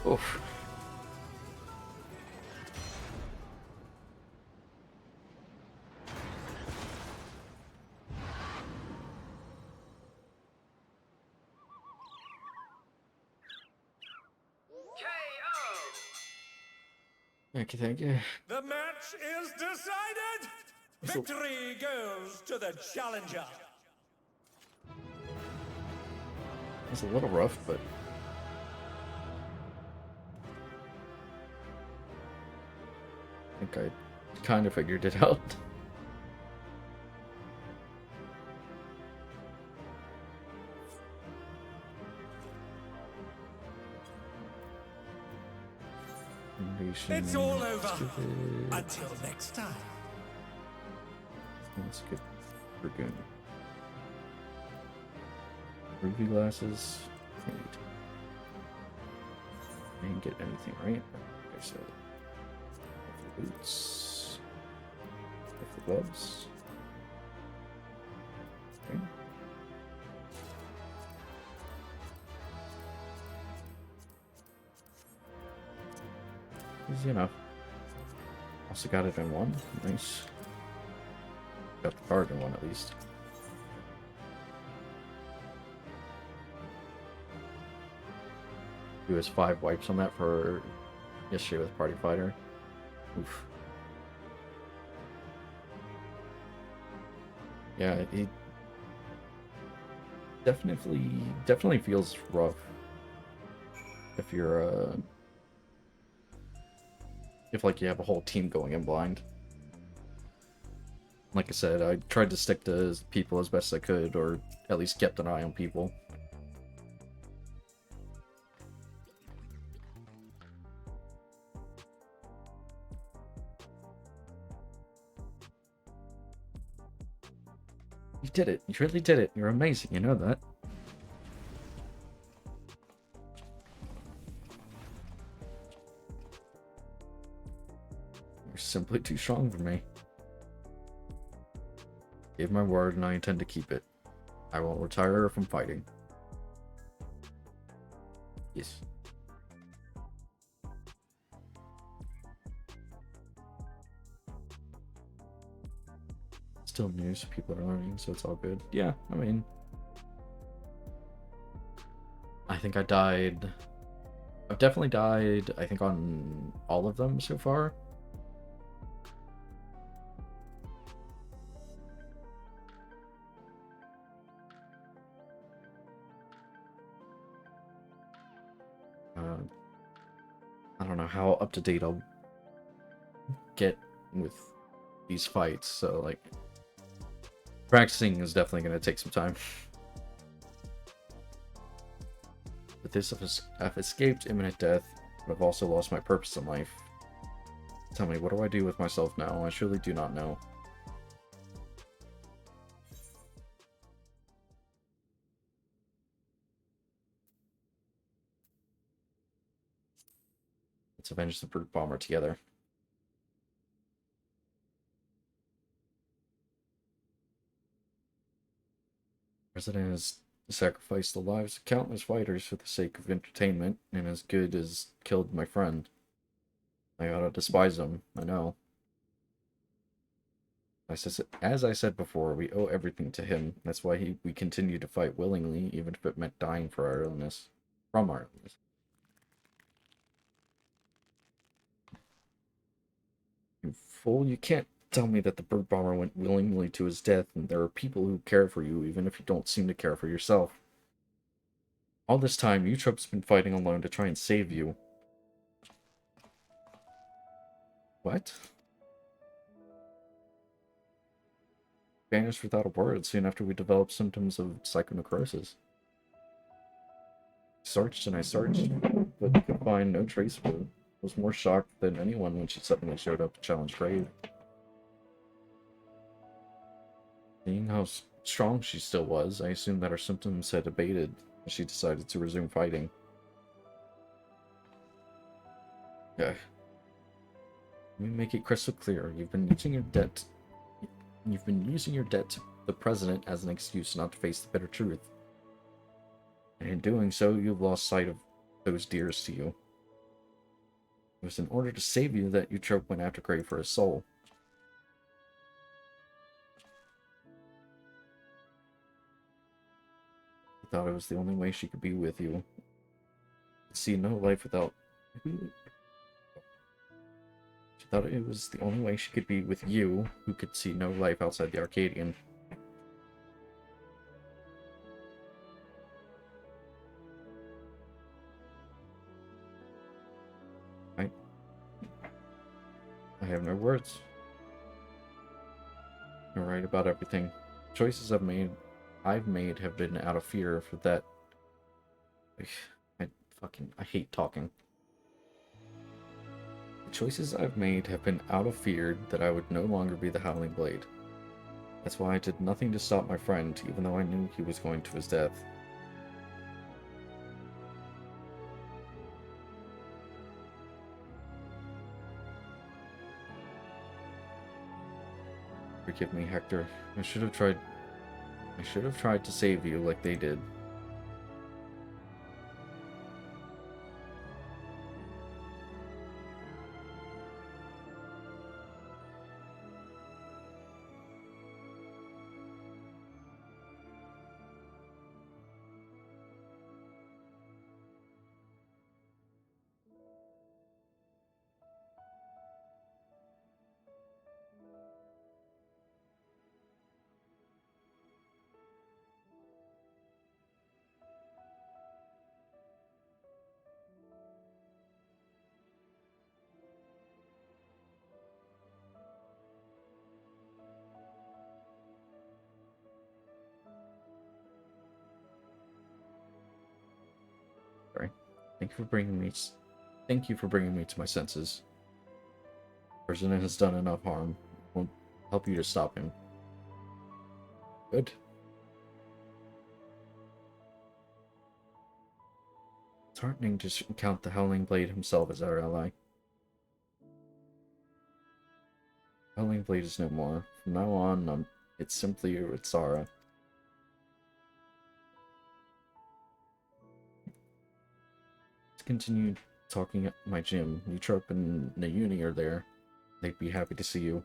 Oof. Thank you, thank you. The match is decided! Victory goes to the challenger! It's a little rough, but I think I kind of figured it out. It's all over! Until next time. Let's get freaking ruby glasses. I didn't get anything right. Like I said, the boots, the gloves. Okay. Easy enough. Also got it in one. Nice. Got the card in one at least. He was 5 wipes on that for yesterday with Party Fighter. Oof. Yeah, it definitely feels rough if you're if like you have a whole team going in blind. Like I said, I tried to stick to people as best I could, or at least kept an eye on people. You did it. You really did it. You're amazing. You know that. You're simply too strong for me. I gave my word and I intend to keep it. I won't retire from fighting. Yes. Still news, people are learning, so it's all good. Yeah, I mean, I think I died. I've definitely died, I think, on all of them so far. I don't know how up to date I'll get with these fights, so like practicing is definitely going to take some time. With this, I've escaped imminent death, but I've also lost my purpose in life. Tell me, what do I do with myself now? I surely do not know. Let's avenge the brute bomber together. The President has sacrificed the lives of countless fighters for the sake of entertainment, and as good as killed my friend. I ought to despise him, I know. As I said before, we owe everything to him. That's why we continue to fight willingly, even if it meant dying for our illness. From our illness. You fool, you can't tell me that the bird bomber went willingly to his death, and there are people who care for you, even if you don't seem to care for yourself. All this time, Eutrope's been fighting alone to try and save you. What? Vanished without a word soon after we developed symptoms of psychonecrosis. I searched and I searched, but could find no trace of her. I was more shocked than anyone when she suddenly showed up to challenge Crave. Seeing how strong she still was, I assumed that her symptoms had abated, and she decided to resume fighting. Yeah. Let me make it crystal clear. You've been using your debt to the President as an excuse not to face the bitter truth. And in doing so, you've lost sight of those dearest to you. It was in order to save you that Eutrope went after Crave for his soul. She thought it was the only way she could be with you. Could see no life without... She thought it was the only way she could be with you, who could see no life outside the Arcadian. I have no words. You're right about everything. Choices I've made have been out of fear for that. I hate talking. The choices I've made have been out of fear that I would no longer be the Howling Blade. That's why I did nothing to stop my friend, even though I knew he was going to his death. Forgive me, Hector. I should have tried to save you like they did. Sorry. Thank you for bringing me to my senses. The President has done enough harm. It won't help you to stop him. Good. It's heartening to count the Howling Blade himself as our ally. Howling Blade is no more. From now on, it's simply Ritsara. Let's continue talking at my gym. Eutrope and Nayuni are there. They'd be happy to see you.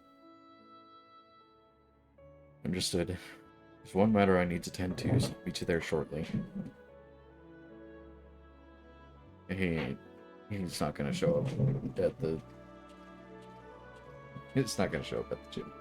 Understood. There's one matter I need to tend to, so I'll meet you there shortly. He's not gonna show up at the... It's not gonna show up at the gym.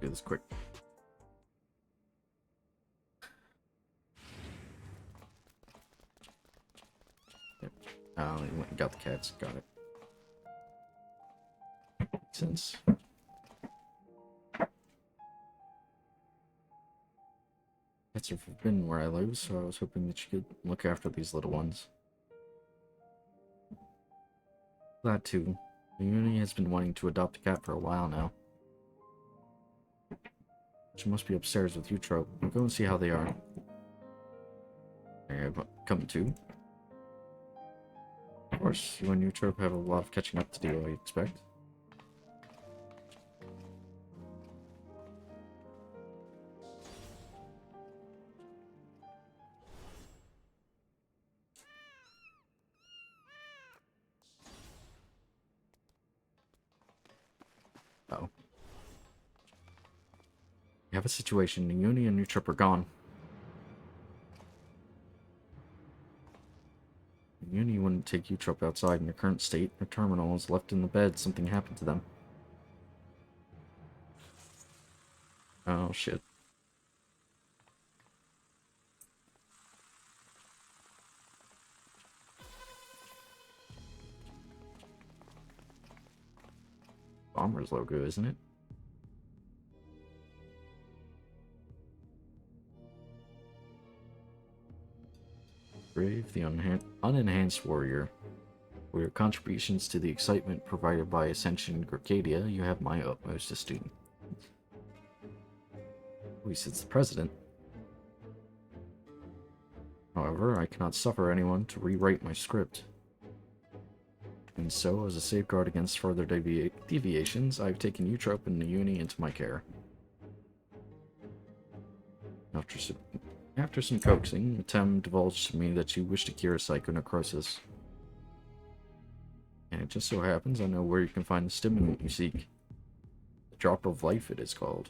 do this quick. Yep. Oh, he went and got the cats. Got it. Makes sense. Cats are forbidden where I live, so I was hoping that you could look after these little ones. Glad to. The Uni has been wanting to adopt a cat for a while now. She must be upstairs with Eutrope. I'll go and see how they are. I have come to. Of course, you and Eutrope have a lot of catching up to do, I expect. Uh-oh. We have a situation. Uni and Eutrope are gone. Uni wouldn't take Eutrope outside in your current state. Her terminal is left in the bed. Something happened to them. Oh, shit. Bomber's logo, isn't it? Brave, the unenhanced warrior. For your contributions to the excitement provided by Ascension Arcadia, you have my utmost esteem. At least it's the president. However, I cannot suffer anyone to rewrite my script. And so, as a safeguard against further deviations, I've taken Eutrope and Uni into my care. After some coaxing, Tem divulged to me that you wish to cure psychonecrosis. And it just so happens I know where you can find the stimulant you seek. The Drop of Life, it is called.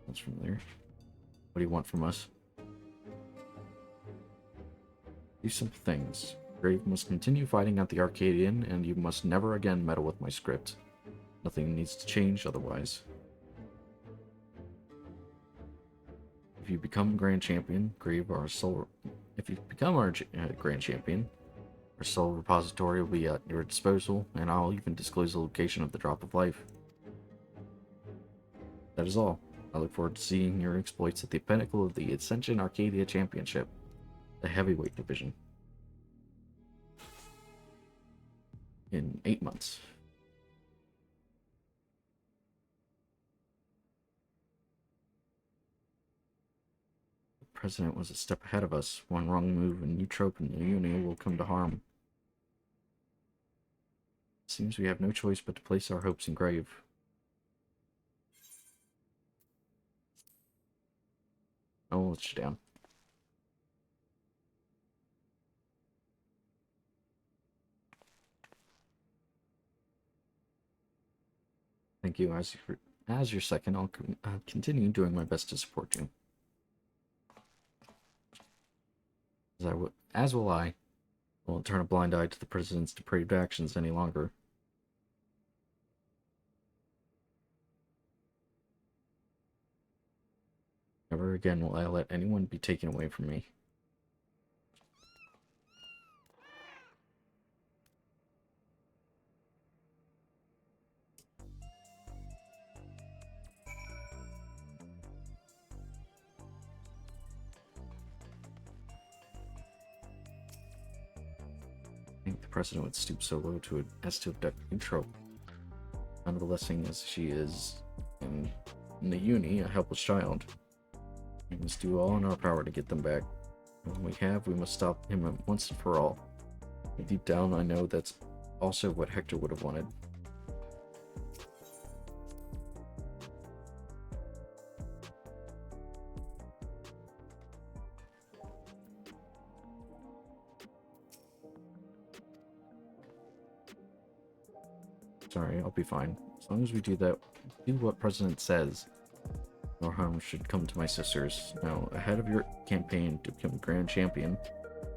That's familiar. What do you want from us? Do simple things. Grave must continue fighting at the Arcadian, and you must never again meddle with my script. Nothing needs to change otherwise. If you become Grand Champion, Grave, our sole... If you become our Grand Champion, our sole repository will be at your disposal, and I'll even disclose the location of the Drop of Life. That is all. I look forward to seeing your exploits at the pinnacle of the Ascension Arcadia Championship, the heavyweight division, in 8 months. The president was a step ahead of us. One wrong move and Eutrope and the Uni will come to harm. It seems we have no choice but to place our hopes in Grave. I'll let you down. Thank you. As your second, I'll continue doing my best to support you. As will I. I won't turn a blind eye to the president's depraved actions any longer. Never again will I let anyone be taken away from me. I think the president would stoop so low as to abduct Eutrope. Unblessing as she is, in the Uni, a helpless child. We must do all in our power to get them back. When we must stop him once and for all. And deep down, I know that's also what Hector would have wanted. Sorry, I'll be fine. As long as we do what President says, no harm should come to my sisters. Now, ahead of your campaign to become Grand Champion,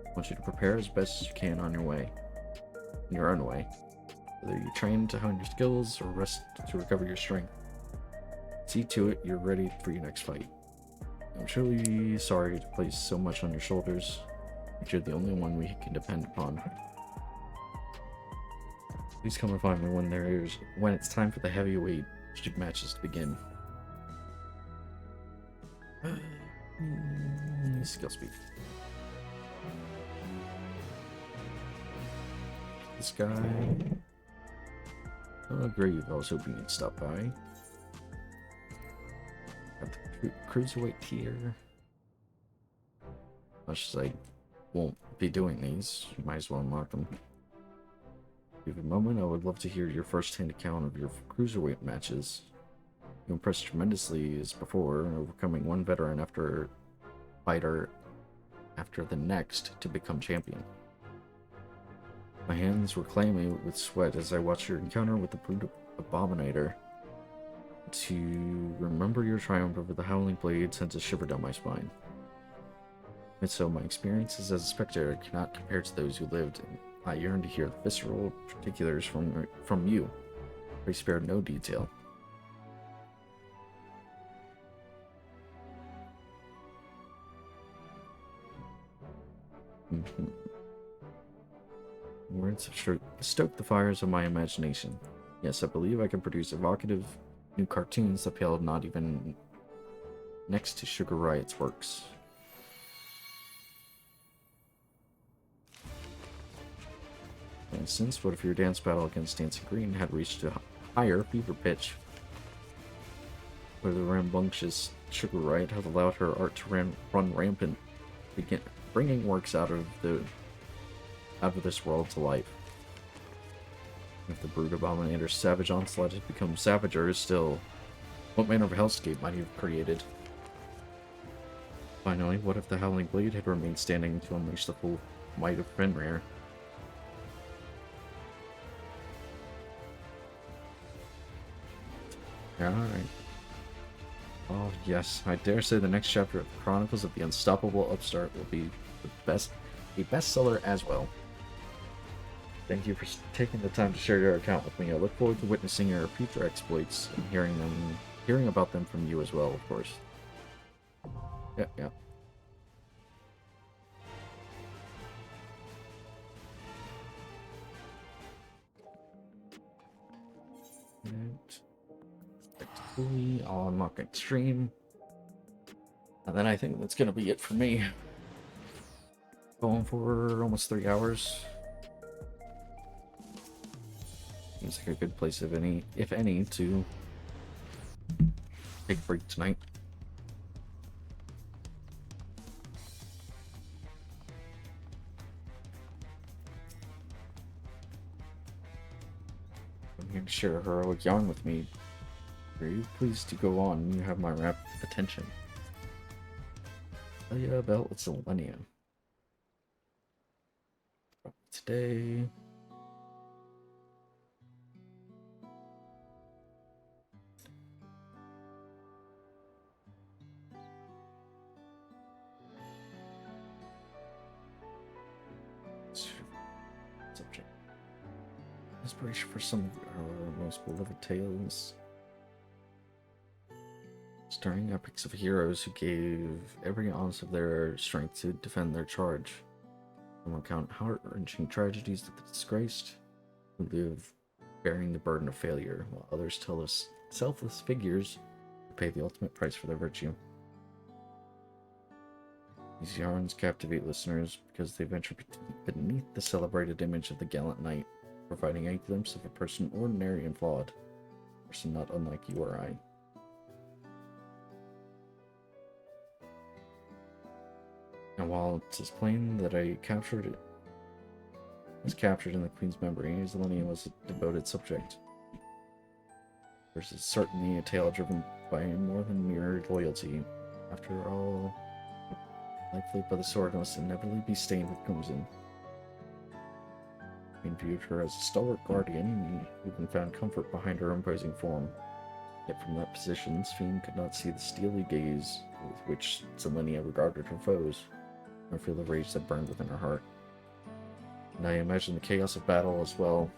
I want you to prepare as best as you can on your way. In your own way. Whether you train to hone your skills or rest to recover your strength, see to it you're ready for your next fight. I'm truly sorry to place so much on your shoulders, but you're the only one we can depend upon. Please come and find me when it's time for the heavyweight matches to begin. Skill speed. This guy. Oh, Grave, I was hoping you'd stop by. Got the cruiserweight tier. Much as I won't be doing these, you might as well unlock them. Give a moment, I would love to hear your first-hand account of your cruiserweight matches. You impressed tremendously as before, overcoming one veteran fighter after the next to become champion. My hands were clammy with sweat as I watched your encounter with the Brute Abominator. To remember your triumph over the Howling Blade sends a shiver down my spine. And so my experiences as a spectator cannot compare to those who lived, and I yearn to hear the visceral particulars from you. We spared no detail. Words have stoked the fires of my imagination. Yes, I believe I can produce evocative new cartoons that pale not even next to Sugar Riot's works. For instance, what if your dance battle against Dancing Green had reached a higher fever pitch, where the rambunctious Sugar Riot had allowed her art to run rampant, bringing works out of this world to life. If the Brute Abominator's savage onslaught had become savager still, what manner of hellscape might he have created? Finally, what if the Howling Blade had remained standing to unleash the full might of Fenrir? Alright. Oh yes, I dare say the next chapter of the Chronicles of the Unstoppable Upstart will be a bestseller as well. Thank you for taking the time to share your account with me. I look forward to witnessing your future exploits and hearing about them from you as well, of course. Yeah. And I'll unlock Extreme. And then I think that's gonna be it for me. Going for almost 3 hours. Seems like a good place, if any, to take a break tonight. I'm here to share a heroic yarn with me. Are you pleased to go on? You have my rapt attention. Oh yeah, Bell, it's Selenia. Today. Subject. Inspiration for some of our most beloved tales. Starring epics of heroes who gave every ounce of their strength to defend their charge. Some recount heart-wrenching tragedies of the disgraced, who live bearing the burden of failure, while others tell us selfless figures who pay the ultimate price for their virtue. These yarns captivate listeners because they venture beneath the celebrated image of the gallant knight, providing a glimpse of a person ordinary and flawed, a person not unlike you or I. And while it is plain that was captured in the Queen's memory, Zelenia was a devoted subject. This is certainly a tale driven by more than mere loyalty. After all, life lived by the sword must inevitably be stained with crimson. Queen viewed her as a stalwart guardian, who even found comfort behind her imposing form. Yet from that position, Sphene could not see the steely gaze with which Zelenia regarded her foes, nor feel the rage that burned within her heart. And I imagine the chaos of battle as well.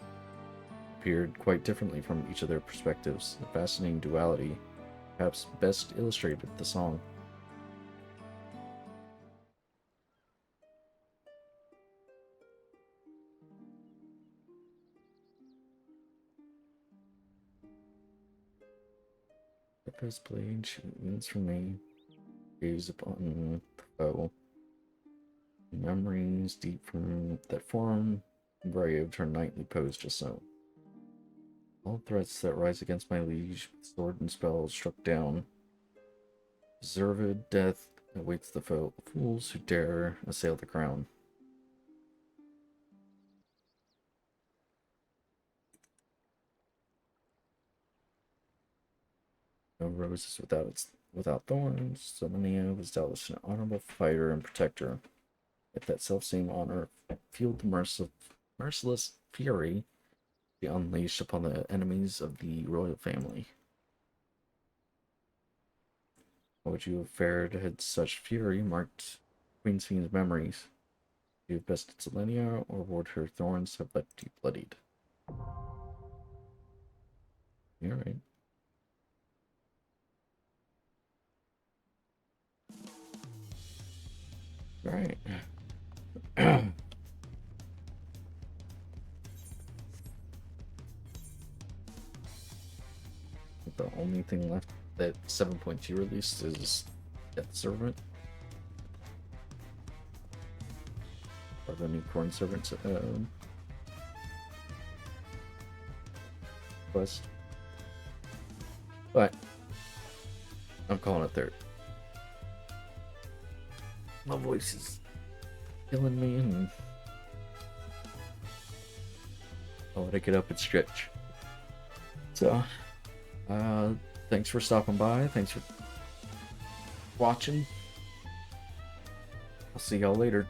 appeared quite differently from each of their perspectives. The fascinating duality perhaps best illustrated the song. The best blade she means for me. Gaze upon the foe. Memories deep from that form engraved her knightly pose just so. All threats that rise against my liege, with sword and spell struck down. Deserved death awaits the fools who dare assail the crown. No roses without thorns. Zelenia was doubtless an honorable fighter and protector. Yet that selfsame honor fueled the merciless fury be unleashed upon the enemies of the royal family. How would you have fared had such fury marked Queen Scene's memories? Would you have bested Zelenia, or would her thorns have left you bloodied? You're right. Right. The only thing left that 7.2 released is Death Servant. Or the new Corn Servant quest. But I'm calling it third. My voice is killing me, and I'll let it get up and stretch. So, thanks for stopping by. Thanks for watching. I'll see y'all later.